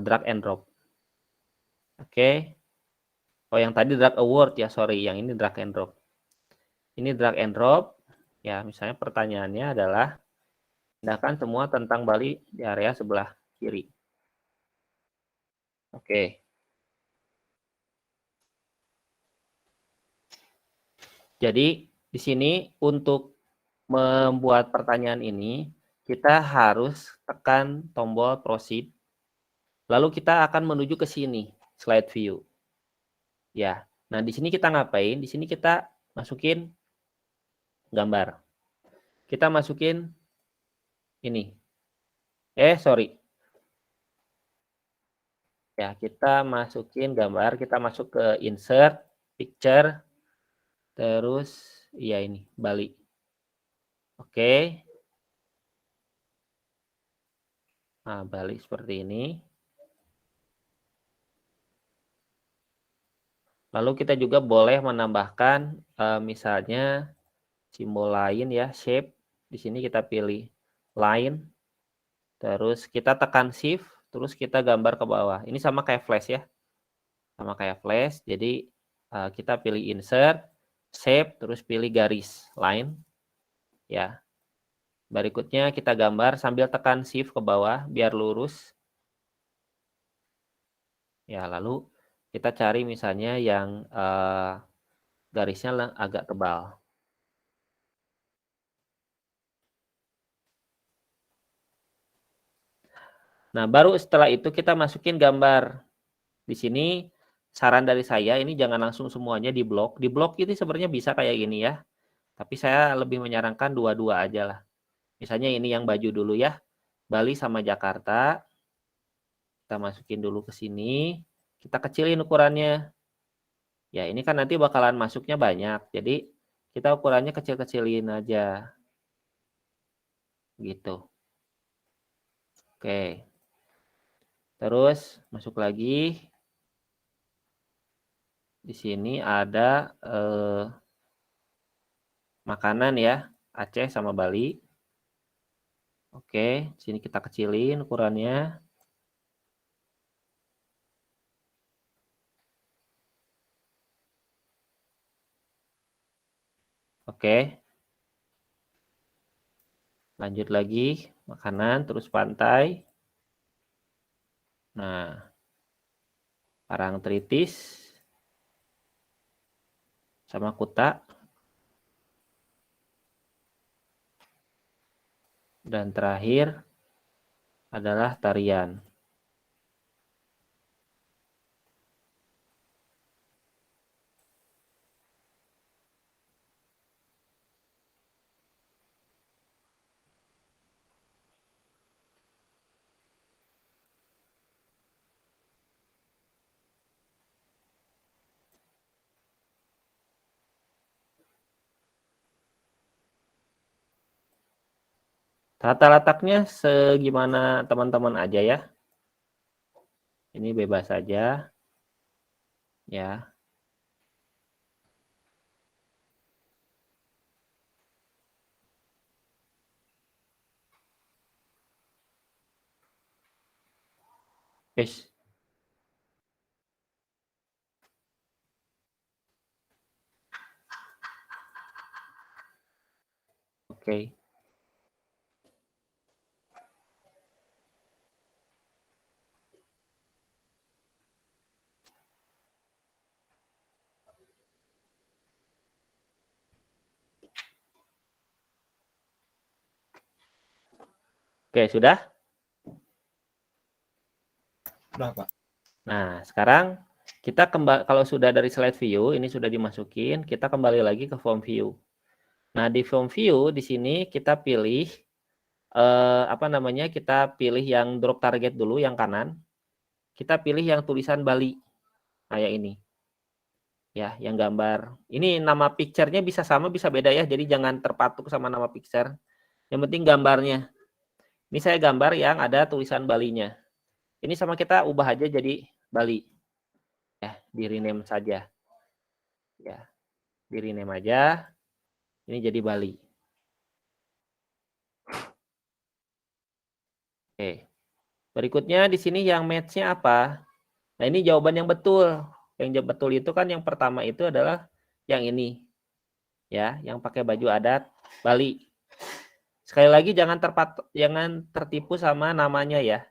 Drag and drop. Oke. Oh, yang tadi drag award ya, sorry. Yang ini drag and drop. Ini drag and drop. Ya, misalnya pertanyaannya adalah pindahkan semua tentang Bali di area sebelah kiri. Oke. Jadi di sini untuk membuat pertanyaan ini kita harus tekan tombol proceed. Lalu kita akan menuju ke sini, slide view. Ya. Nah, di sini kita ngapain? Di sini kita masukin gambar. Kita masukin ini. Sorry. Ya, kita masukin gambar, kita masuk ke insert, picture, terus iya ini, Bali. Oke. Nah, Bali seperti ini. Lalu kita juga boleh menambahkan misalnya simbol lain ya, shape. Di sini kita pilih line. Terus kita tekan shift, terus kita gambar ke bawah. Ini sama kayak flash ya. Sama kayak flash. Jadi kita pilih insert, shape, terus pilih garis line. Ya. Berikutnya kita gambar sambil tekan shift ke bawah biar lurus. Ya, lalu kita cari misalnya yang garisnya agak tebal. Nah, baru setelah itu kita masukin gambar. Di sini saran dari saya ini jangan langsung semuanya di blok. Di blok itu sebenarnya bisa kayak gini ya. Tapi saya lebih menyarankan dua-dua aja lah. Misalnya ini yang baju dulu ya. Bali sama Jakarta. Kita masukin dulu ke sini. Kita kecilin ukurannya. Ya, ini kan nanti bakalan masuknya banyak. Jadi kita ukurannya kecil-kecilin aja. Gitu. Oke. Terus masuk lagi. Di sini ada makanan ya, Aceh sama Bali. Oke, sini kita kecilin ukurannya. Oke. Lanjut lagi, makanan, terus pantai. Nah, Parangtritis sama Kuta. Dan terakhir adalah tarian. Tata letaknya segimana teman-teman aja ya. Ini bebas saja. Ya. Yes. Oke. Oke, sudah? Udah, Pak. Nah, sekarang kita kembali, kalau sudah dari slide view, ini sudah dimasukin, kita kembali lagi ke form view. Nah, di form view, di sini kita pilih, kita pilih yang drop target dulu, yang kanan. Kita pilih yang tulisan Bali, kayak ini. Ya, yang gambar. Ini nama picture-nya bisa sama, bisa beda ya, jadi jangan terpatuk sama nama picture. Yang penting gambarnya. Ini saya gambar yang ada tulisan Bali-nya. Ini sama kita ubah aja jadi Bali. Ya, di rename saja. Ya, di rename aja. Ini jadi Bali. Oke. Berikutnya di sini yang match-nya apa? Nah, ini jawaban yang betul. Yang betul itu kan yang pertama itu adalah yang ini. Ya, yang pakai baju adat Bali. Sekali lagi jangan tertipu sama namanya ya.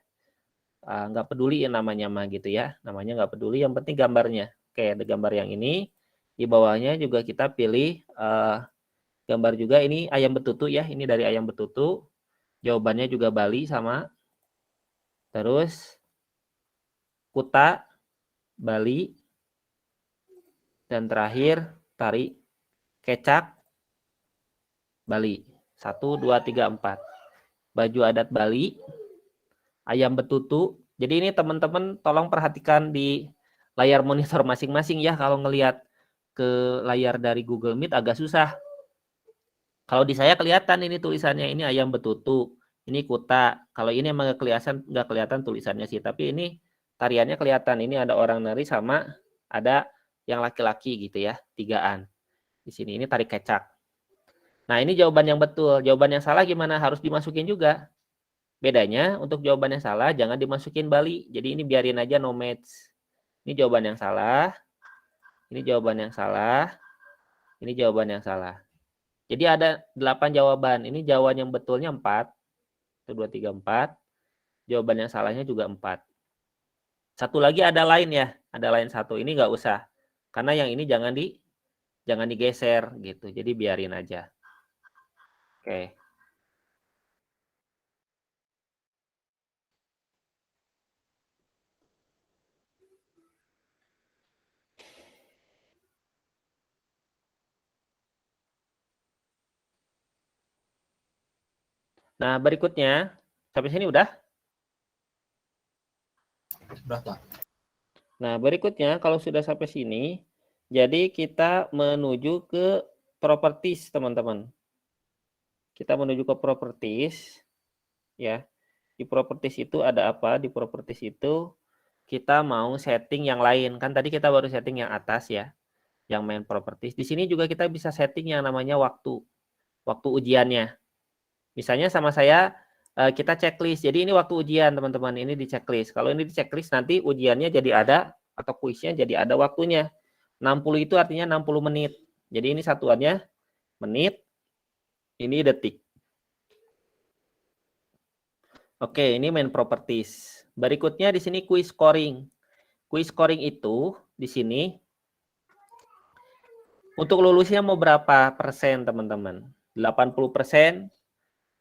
Nggak peduli ya namanya mah gitu ya. Namanya nggak peduli, yang penting gambarnya. Oke, ada gambar yang ini. Di bawahnya juga kita pilih gambar juga, ini ayam betutu ya. Ini dari ayam betutu. Jawabannya juga Bali sama. Terus Kuta, Bali. Dan terakhir tari kecak, Bali. 1, 2, 3, 4. Baju adat Bali, ayam betutu. Jadi ini teman-teman tolong perhatikan di layar monitor masing-masing ya. Kalau ngelihat ke layar dari Google Meet agak susah. Kalau di saya kelihatan ini tulisannya, ini ayam betutu, ini kuta. Kalau ini emang nggak kelihatan tulisannya sih, tapi ini tariannya kelihatan. Ini ada orang nari sama ada yang laki-laki gitu ya, 3-an. Di sini ini tari kecak. Nah, ini jawaban yang betul. Jawaban yang salah gimana? Harus dimasukin juga. Bedanya untuk jawaban yang salah jangan dimasukin Bali. Jadi ini biarin aja no match. Ini jawaban yang salah. Ini jawaban yang salah. Ini jawaban yang salah. Jadi ada 8 jawaban. Ini jawaban yang betulnya 4. 1, 2, 3, 4. Jawaban yang salahnya juga 4. Satu lagi ada lain ya. Ada lain satu. Ini nggak usah. Karena yang ini jangan digeser gitu. Jadi biarin aja. Oke. Nah, berikutnya. Sampai sini udah? Udah, Pak. Nah, berikutnya kalau sudah sampai sini, jadi kita menuju ke properties, teman-teman. Kita menuju ke properties, ya. Di properties itu ada apa? Di properties itu kita mau setting yang lain. Kan tadi kita baru setting yang atas ya, yang main properties. Di sini juga kita bisa setting yang namanya waktu ujiannya. Misalnya sama saya, kita checklist. Jadi ini waktu ujian, teman-teman. Ini di checklist. Kalau ini di checklist, nanti ujiannya jadi ada, atau kuisnya jadi ada waktunya. 60 itu artinya 60 menit. Jadi ini satuannya menit, ini detik. Oke, ini main properties. Berikutnya di sini quiz scoring. Quiz scoring itu di sini untuk lulusnya mau berapa persen, teman-teman? 80%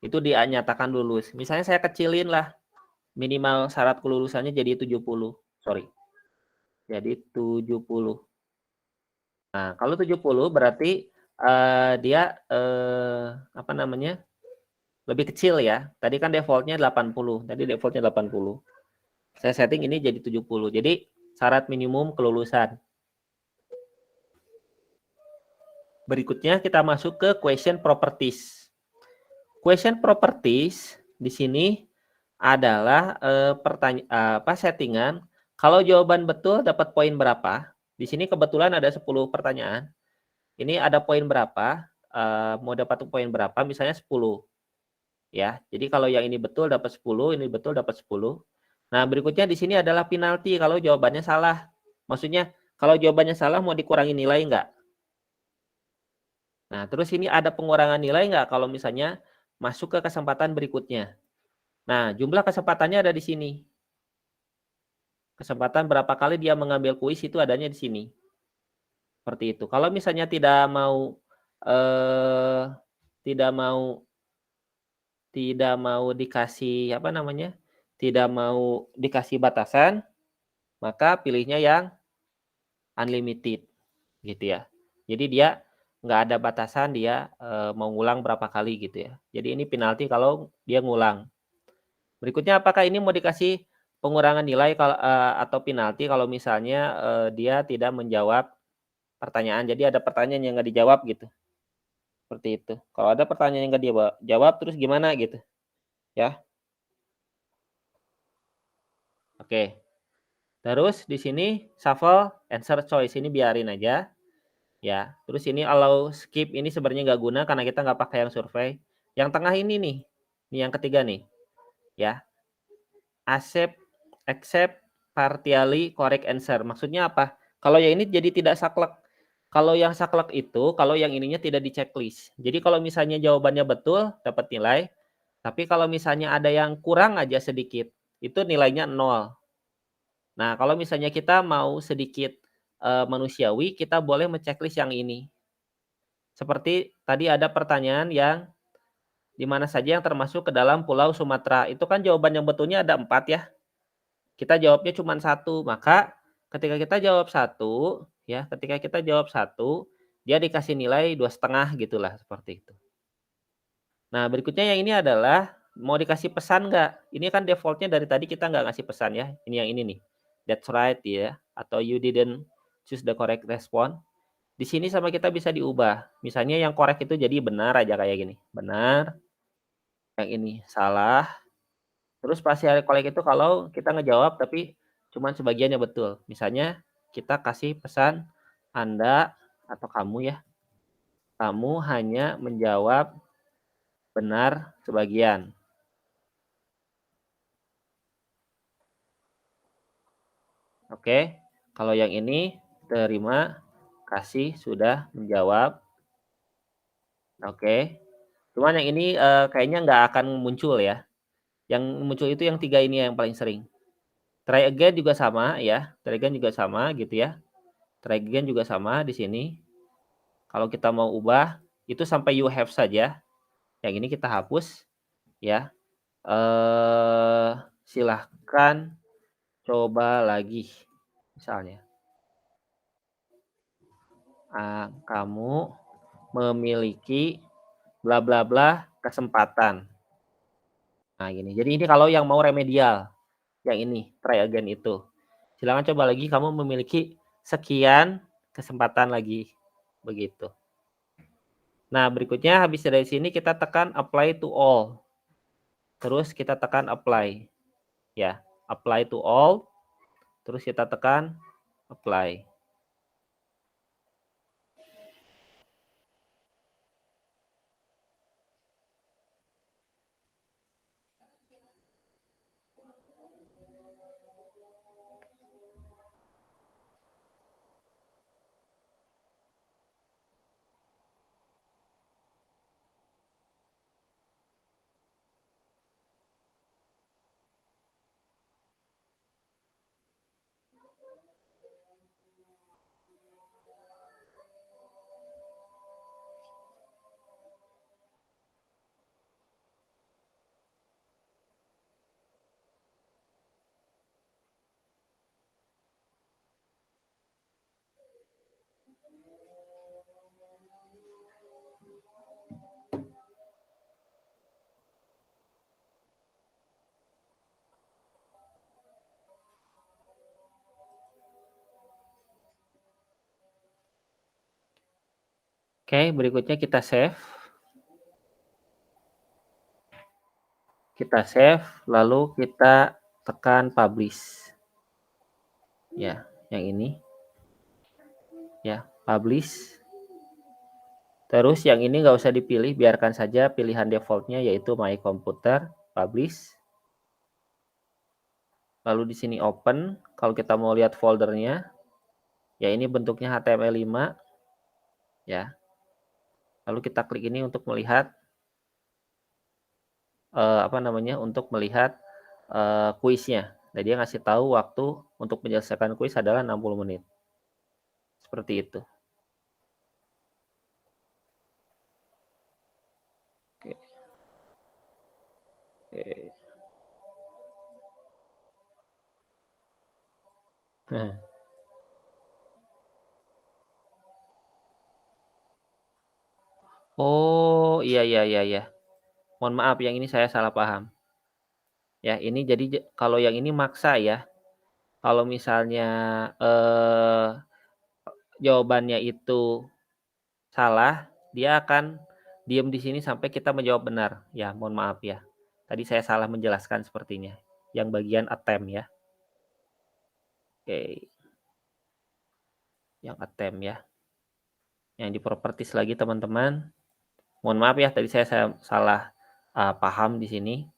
itu dinyatakan lulus. Misalnya saya kecilin lah, minimal syarat kelulusannya jadi 70. Sorry. Jadi 70. Nah, kalau 70 berarti dia lebih kecil ya. Tadi kan defaultnya 80. Tadi defaultnya 80. Saya setting ini jadi 70. Jadi syarat minimum kelulusan. Berikutnya kita masuk ke question properties. Question properties di sini adalah settingan. Kalau jawaban betul dapat poin berapa? Di sini kebetulan ada 10 pertanyaan. Ini ada poin berapa? Mau dapat poin berapa? Misalnya 10. Ya. Jadi kalau yang ini betul dapat 10, ini betul dapat 10. Nah, berikutnya di sini adalah penalti kalau jawabannya salah. Maksudnya kalau jawabannya salah mau dikurangi nilai enggak? Nah, terus ini ada pengurangan nilai nggak kalau misalnya masuk ke kesempatan berikutnya. Nah, jumlah kesempatannya ada di sini. Kesempatan berapa kali dia mengambil kuis itu adanya di sini. Seperti itu. Kalau misalnya tidak mau tidak mau dikasih apa namanya? Tidak mau dikasih batasan, maka pilihnya yang unlimited gitu ya. Jadi dia nggak ada batasan dia mau ngulang berapa kali gitu ya. Jadi ini penalti kalau dia ngulang. Berikutnya apakah ini mau dikasih pengurangan nilai kalau atau penalti kalau misalnya dia tidak menjawab pertanyaan. Jadi ada pertanyaan yang nggak dijawab gitu. Seperti itu. Kalau ada pertanyaan yang nggak dijawab terus gimana gitu. Ya. Oke. Terus di sini shuffle answer choice ini biarin aja. Ya. Terus ini allow skip ini sebenarnya nggak guna karena kita nggak pakai yang survei. Yang tengah ini nih. Ini yang ketiga nih. Ya. Accept partially correct answer. Maksudnya apa? Kalau yang ini jadi tidak saklek. Kalau yang saklek itu, kalau yang ininya tidak di checklist. Jadi kalau misalnya jawabannya betul, dapat nilai. Tapi kalau misalnya ada yang kurang aja sedikit, itu nilainya 0. Nah, kalau misalnya kita mau sedikit manusiawi, kita boleh men-checklist yang ini. Seperti tadi ada pertanyaan yang di mana saja yang termasuk ke dalam Pulau Sumatera. Itu kan jawaban yang betulnya ada 4 ya. Kita jawabnya cuma 1, maka ketika kita jawab 1, ya, ketika kita jawab 1, dia dikasih nilai 2,5 gitulah, seperti itu. Nah, berikutnya yang ini adalah mau dikasih pesan nggak? Ini kan default-nya dari tadi kita nggak ngasih pesan ya. Ini yang ini nih. That's right ya, atau you didn't choose the correct response. Di sini sama kita bisa diubah. Misalnya yang correct itu jadi benar aja kayak gini. Benar. Yang ini salah. Terus partial correct itu kalau kita ngejawab tapi cuman sebagiannya betul. Misalnya kita kasih pesan Anda atau kamu ya, kamu hanya menjawab benar sebagian. Oke, kalau yang ini terima kasih sudah menjawab. Oke, cuman yang ini kayaknya nggak akan muncul ya. Yang muncul itu yang 3 ini yang paling sering. Try again juga sama ya, try again juga sama gitu ya. Try again juga sama di sini. Kalau kita mau ubah, itu sampai you have saja. Yang ini kita hapus ya. Silahkan coba lagi. Misalnya, kamu memiliki bla bla bla kesempatan. Nah, gini. Jadi ini kalau yang mau remedial. Yang ini, try again itu. Silahkan coba lagi, kamu memiliki sekian kesempatan lagi. Begitu. Nah, berikutnya habis dari sini kita tekan apply to all. Terus kita tekan apply. Ya, apply to all. Terus kita tekan apply. Oke, berikutnya kita save. kita save, lalu kita tekan publish. Ya, yang ini. Ya, publish. Terus yang ini nggak usah dipilih, biarkan saja pilihan defaultnya yaitu My Computer, publish. Lalu di sini open, kalau kita mau lihat foldernya, ya ini bentuknya HTML5, ya. Lalu kita klik ini untuk melihat, untuk melihat kuisnya. Nah, dia ngasih tahu waktu untuk menyelesaikan kuis adalah 60 menit. Seperti itu. Oke. Oke. Nah. Oh, iya. Mohon maaf, yang ini saya salah paham. Ya, ini jadi kalau yang ini maksa ya. Kalau misalnya jawabannya itu salah, dia akan diam di sini sampai kita menjawab benar. Ya, mohon maaf ya. Tadi saya salah menjelaskan sepertinya. Yang bagian attempt ya. Oke. Yang attempt ya. Yang di properties lagi teman-teman. Mohon maaf ya, tadi saya salah paham di sini.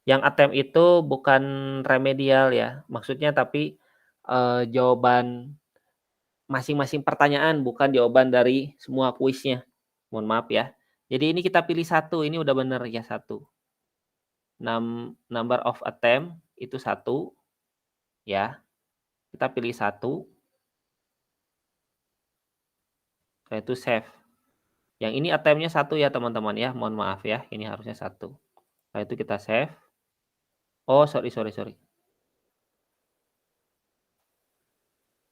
Yang attempt itu bukan remedial ya. Maksudnya tapi jawaban masing-masing pertanyaan, bukan jawaban dari semua kuisnya. Mohon maaf ya. Jadi ini kita pilih satu, ini udah benar ya satu. Number of attempt itu satu, ya. Kita pilih satu. Setelah itu save. Yang ini attempt-nya satu ya teman-teman ya. Mohon maaf ya, ini harusnya satu. Setelah itu kita save. Oh, sorry.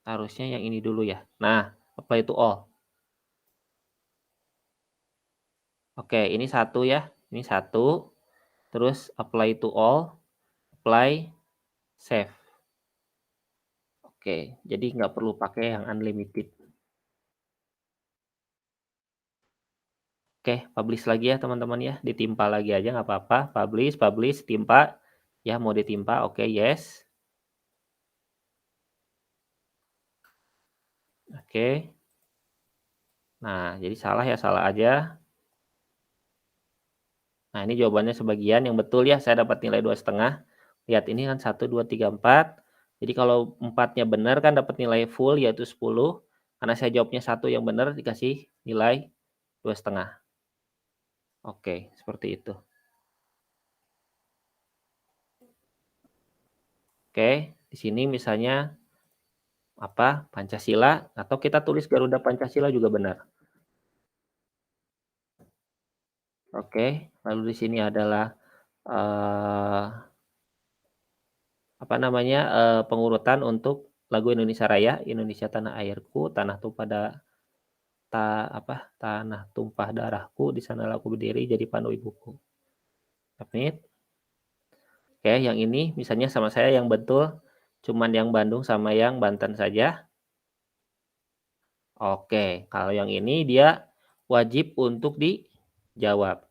Harusnya yang ini dulu ya. Nah, apply to all. Oke, ini satu ya. Ini satu. Terus apply to all. Apply. Save. Oke, jadi nggak perlu pakai yang unlimited. Oke, publish lagi ya teman-teman ya. Ditimpa lagi aja nggak apa-apa. Publish, timpa. Ya, mau ditimpa. Oke, yes. Oke. Nah, jadi salah ya, salah aja. Nah, ini jawabannya sebagian yang betul ya. Saya dapat nilai 2,5. Lihat ini kan 1, 2, 3, 4. Jadi kalau 4-nya benar kan dapat nilai full yaitu 10. Karena saya jawabnya 1 yang benar dikasih nilai 2,5. Oke, seperti itu. Oke, di sini misalnya Pancasila, atau kita tulis Garuda Pancasila juga benar. Oke, lalu di sini adalah pengurutan untuk lagu Indonesia Raya, Indonesia Tanah Airku, Tanah Tumpah Darahku, di sanalah aku berdiri jadi pandu ibuku. Submit. Oke, yang ini misalnya sama saya yang betul, cuman yang Bandung sama yang Banten saja. Oke, kalau yang ini dia wajib untuk dijawab.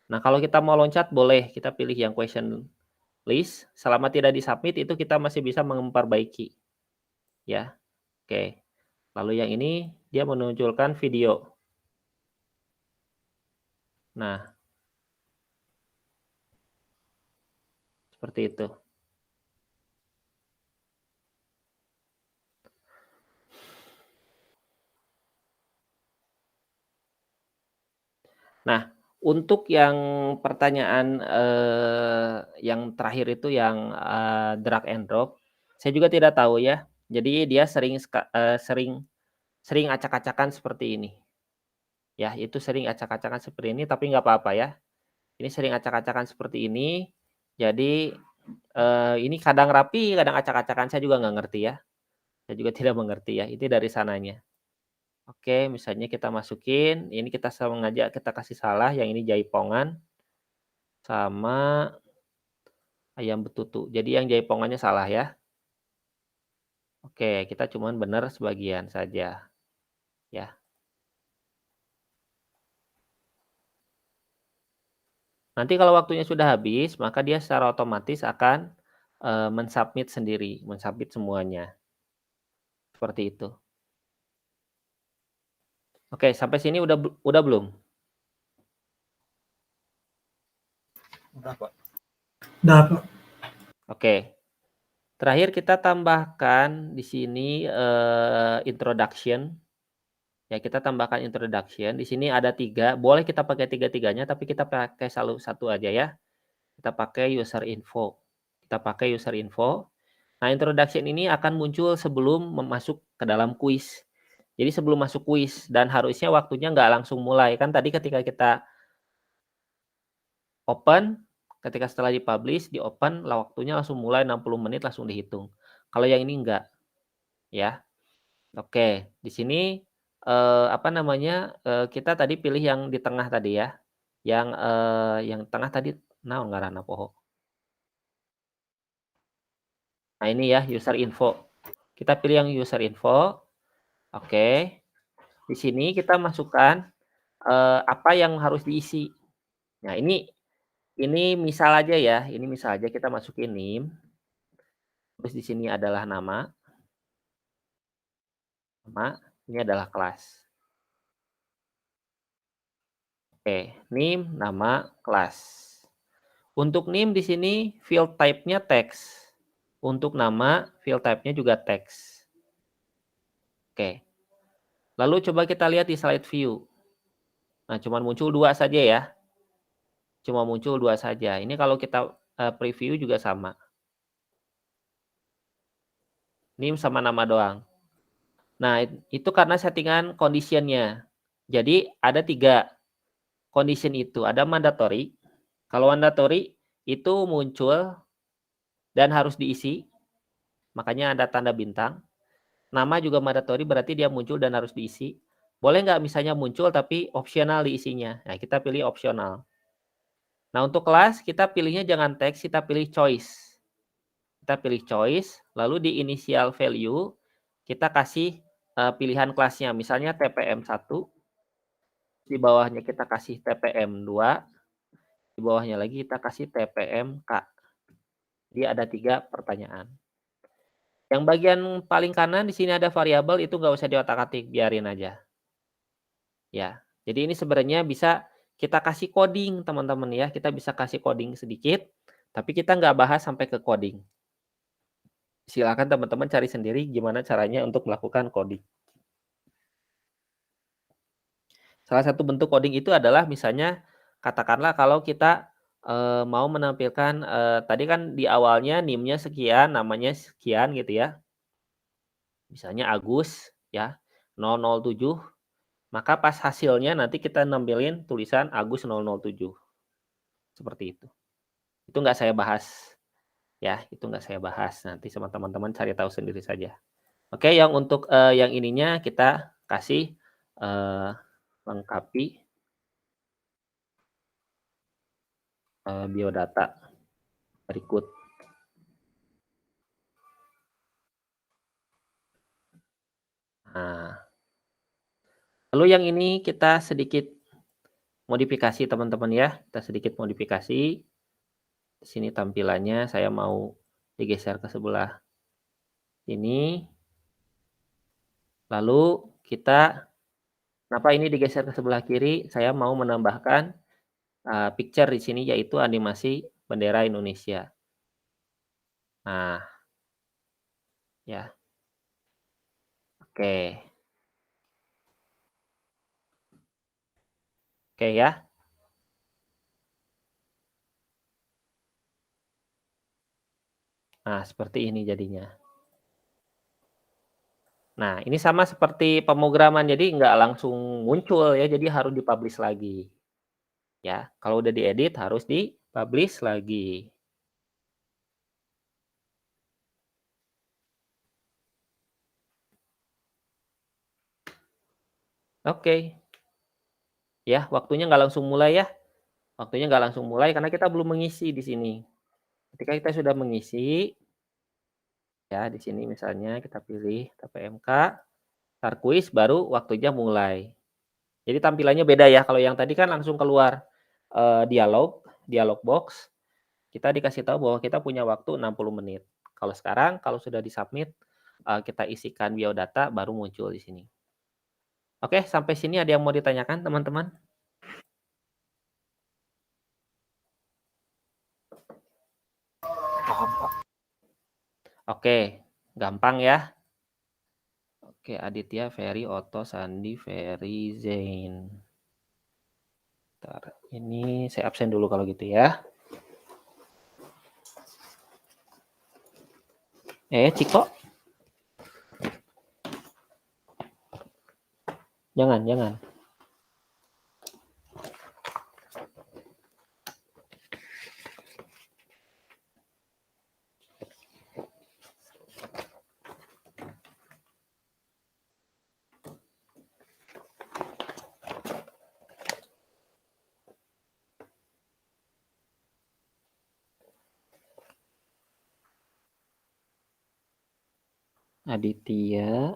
Nah, kalau kita mau loncat boleh kita pilih yang question list. Selama tidak di-submit itu kita masih bisa memperbaiki. Ya. Oke. Lalu yang ini dia menunjukkan video. Nah, seperti itu. Nah, untuk yang pertanyaan yang terakhir itu yang drag and drop, saya juga tidak tahu ya. Jadi dia sering acak-acakan seperti ini. Ya, itu sering acak-acakan seperti ini, tapi nggak apa-apa ya. Ini sering acak-acakan seperti ini. Jadi ini kadang rapi, kadang acak-acakan. Saya juga nggak ngerti ya. Saya juga tidak mengerti ya. Itu dari sananya. Oke, misalnya kita masukin, ini kita sengaja kita kasih salah, yang ini jaipongan sama ayam betutu. Jadi yang jaipongannya salah ya. Oke, kita cuman benar sebagian saja. Ya. Nanti kalau waktunya sudah habis, maka dia secara otomatis akan, mensubmit sendiri, mensubmit semuanya. Seperti itu. Oke, sampai sini udah belum? Udah, Pak. Udah, Pak. Oke. Terakhir kita tambahkan di sini, introduction. Ya, kita tambahkan introduction. Di sini ada 3, boleh kita pakai tiga-tiganya, tapi kita pakai satu aja ya. Kita pakai user info. Kita pakai user info. Nah, introduction ini akan muncul sebelum masuk ke dalam kuis. Jadi sebelum masuk kuis, dan harusnya waktunya nggak langsung mulai. Kan tadi ketika kita open, ketika setelah dipublish, di open, waktunya langsung mulai 60 menit langsung dihitung. Kalau yang ini enggak, ya. Oke, di sini kita tadi pilih yang di tengah tadi ya. Yang tengah tadi naon ngaranna poho. Nah, ini ya user info. Kita pilih yang user info. Oke. Di sini kita masukkan apa yang harus diisi. Nah, ini misal aja ya, ini misal aja kita masukin NIM. Terus di sini adalah nama. Ini adalah kelas. Oke, NIM, nama, kelas. Untuk NIM di sini field type-nya teks. Untuk nama, field type-nya juga teks. Oke. Lalu coba kita lihat di slide view. Nah, cuma muncul 2 saja ya. Cuma muncul 2 saja. Ini kalau kita preview juga sama. NIM sama nama doang. Nah, itu karena settingan condition-nya. Jadi ada 3 condition itu. Ada mandatory. Kalau mandatory itu muncul dan harus diisi. Makanya ada tanda bintang. Nama juga mandatory berarti dia muncul dan harus diisi. Boleh nggak misalnya muncul tapi opsional diisinya. Nah, kita pilih opsional. Nah, untuk kelas kita pilihnya jangan teks, kita pilih choice. Kita pilih choice, lalu di initial value kita kasih pilihan kelasnya. Misalnya TPM1, di bawahnya kita kasih TPM2, di bawahnya lagi kita kasih TPMK. Jadi ada 3 pertanyaan. Yang bagian paling kanan di sini ada variabel, itu nggak usah diotak-atik, biarin aja. Ya, jadi ini sebenarnya bisa kita kasih coding teman-teman ya. Kita bisa kasih coding sedikit, tapi kita nggak bahas sampai ke coding. Silakan teman-teman cari sendiri gimana caranya untuk melakukan coding. Salah satu bentuk coding itu adalah misalnya katakanlah kalau kita mau menampilkan tadi kan di awalnya NIM-nya sekian, namanya sekian gitu ya. Misalnya Agus ya, 007. Maka pas hasilnya nanti kita nampilin tulisan Agus 007. Seperti itu. Itu nggak saya bahas. Ya, itu nggak saya bahas. Nanti sama teman-teman cari tahu sendiri saja. Oke, yang untuk yang ininya kita kasih lengkapi biodata berikut. Nah, lalu yang ini kita sedikit modifikasi teman-teman ya. Kita sedikit modifikasi. Di sini tampilannya saya mau digeser ke sebelah ini. Lalu kita, kenapa ini digeser ke sebelah kiri? Saya mau menambahkan picture di sini yaitu animasi bendera Indonesia. Nah, ya. Oke. Oke ya. Nah, seperti ini jadinya. Nah, ini sama seperti pemrograman, jadi nggak langsung muncul ya, jadi harus dipublish lagi. Ya, kalau udah diedit harus dipublish lagi. Oke. Ya, waktunya nggak langsung mulai ya. Waktunya nggak langsung mulai karena kita belum mengisi di sini. Ketika kita sudah mengisi, ya di sini misalnya kita pilih TPMK, start quiz, baru waktunya mulai. Jadi tampilannya beda ya. Kalau yang tadi kan langsung keluar dialog. dialog box, kita dikasih tahu bahwa kita punya waktu 60 menit. Kalau sekarang, kalau sudah di-submit, kita isikan biodata, baru muncul di sini. Oke, sampai sini ada yang mau ditanyakan, teman-teman? Paham, Pak. Oke, gampang ya. Oke, Aditya, Ferry, Otto, Sandi, Ferry, Zain. Bentar, ini saya absen dulu kalau gitu ya. Ciko. Jangan. Aditya,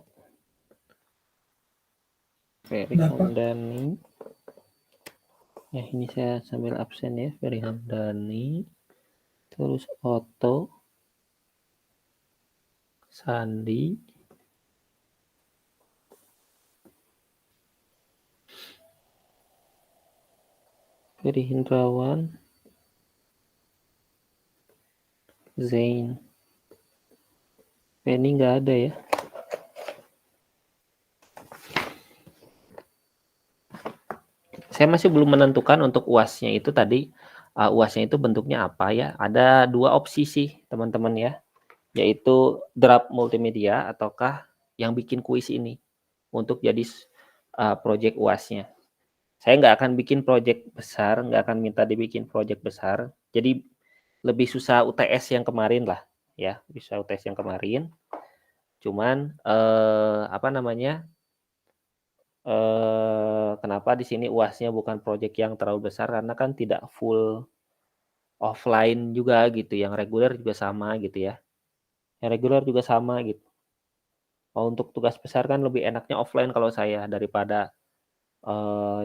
Ferry Hamdani. Ya, ini saya sambil absen ya. Ferry Hamdani. Terus Otto. Sandi. Ferry Hindrawan. Zain. Penny nggak ada ya. Saya masih belum menentukan untuk UAS-nya itu tadi, UAS-nya itu bentuknya apa ya. Ada 2 opsi sih teman-teman ya, yaitu draft multimedia ataukah yang bikin kuis ini untuk jadi project UAS-nya. Saya nggak akan bikin project besar, nggak akan minta dibikin project besar, jadi lebih susah UTS yang kemarin lah ya, bisa UTS yang kemarin. Cuman kenapa di sini UAS-nya bukan project yang terlalu besar, karena kan tidak full offline juga gitu, yang reguler juga sama gitu ya. Yang reguler juga sama gitu. Kalau untuk tugas besar kan lebih enaknya offline kalau saya daripada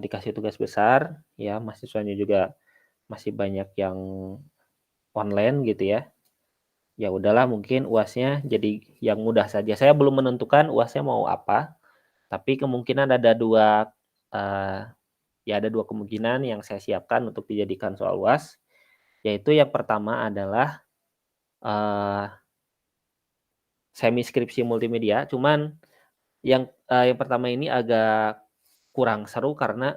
dikasih tugas besar ya, mahasiswanya juga masih banyak yang online gitu ya. Ya udahlah, mungkin UAS-nya jadi yang mudah saja. Saya belum menentukan UAS-nya mau apa, tapi kemungkinan ada 2 kemungkinan yang saya siapkan untuk dijadikan soal UAS, yaitu yang pertama adalah semi skripsi multimedia. Cuman yang pertama ini agak kurang seru karena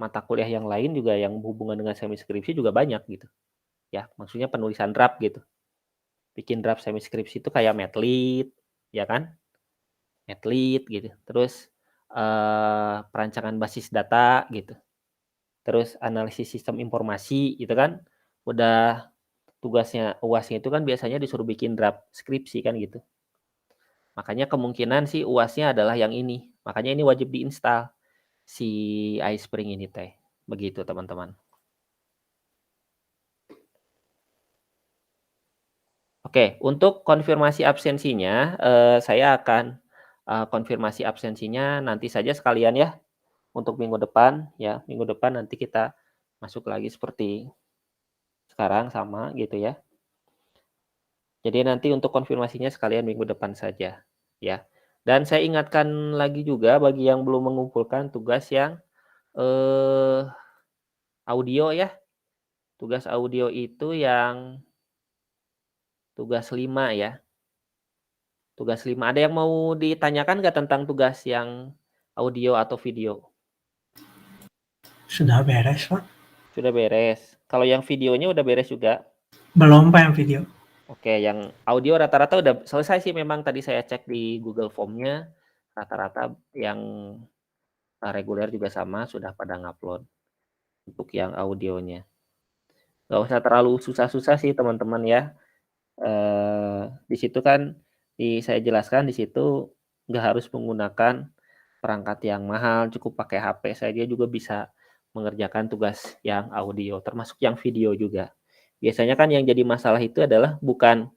mata kuliah yang lain juga yang berhubungan dengan semi skripsi juga banyak gitu. Ya, maksudnya penulisan draft gitu. Bikin draft semi skripsi itu kayak Madlib, ya kan? Madlib gitu. Terus perancangan basis data gitu. Terus analisis sistem informasi gitu kan. Udah tugasnya UAS-nya itu kan biasanya disuruh bikin draft skripsi kan gitu. Makanya kemungkinan sih UAS-nya adalah yang ini. Makanya ini wajib diinstal si iSpring ini teh. Begitu teman-teman. Oke, untuk konfirmasi absensinya saya akan konfirmasi absensinya nanti saja sekalian ya. Untuk minggu depan ya. Minggu depan nanti kita masuk lagi seperti sekarang sama gitu ya. Jadi nanti untuk konfirmasinya sekalian minggu depan saja ya. Dan saya ingatkan lagi juga bagi yang belum mengumpulkan tugas yang audio ya. Tugas audio itu yang tugas 5 ya. Tugas 5. Ada yang mau ditanyakan nggak tentang tugas yang audio atau video? Sudah beres, Pak. Sudah beres. Kalau yang videonya udah beres juga? Belum, Pak, yang video. Oke, yang audio rata-rata udah selesai sih memang tadi saya cek di Google Form-nya. Rata-rata yang reguler juga sama, sudah pada ngupload untuk yang audionya. Nggak usah terlalu susah-susah sih teman-teman ya. Di situ kan saya jelaskan di situ nggak harus menggunakan perangkat yang mahal, cukup pakai HP saja juga bisa mengerjakan tugas yang audio, termasuk yang video juga. Biasanya kan yang jadi masalah itu adalah bukan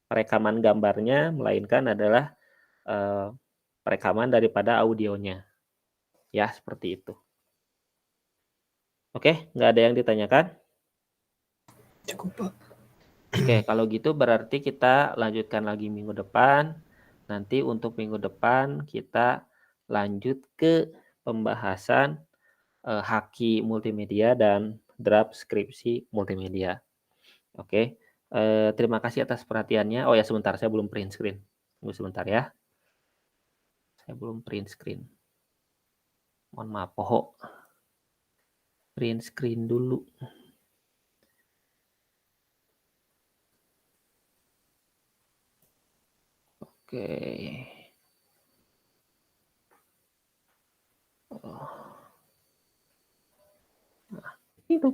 rekaman gambarnya, melainkan adalah rekaman daripada audionya. Ya, seperti itu. Oke, nggak ada yang ditanyakan? Cukup, Pak. Oke, kalau gitu berarti kita lanjutkan lagi minggu depan. Nanti untuk minggu depan kita lanjut ke pembahasan haki multimedia dan draft skripsi multimedia. Oke, terima kasih atas perhatiannya. Oh ya, sebentar, saya belum print screen. Tunggu sebentar ya. Saya belum print screen. Mohon maaf, pohon. Print screen dulu. Oke. Nah, itu.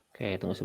Oke, tunggu sebentar.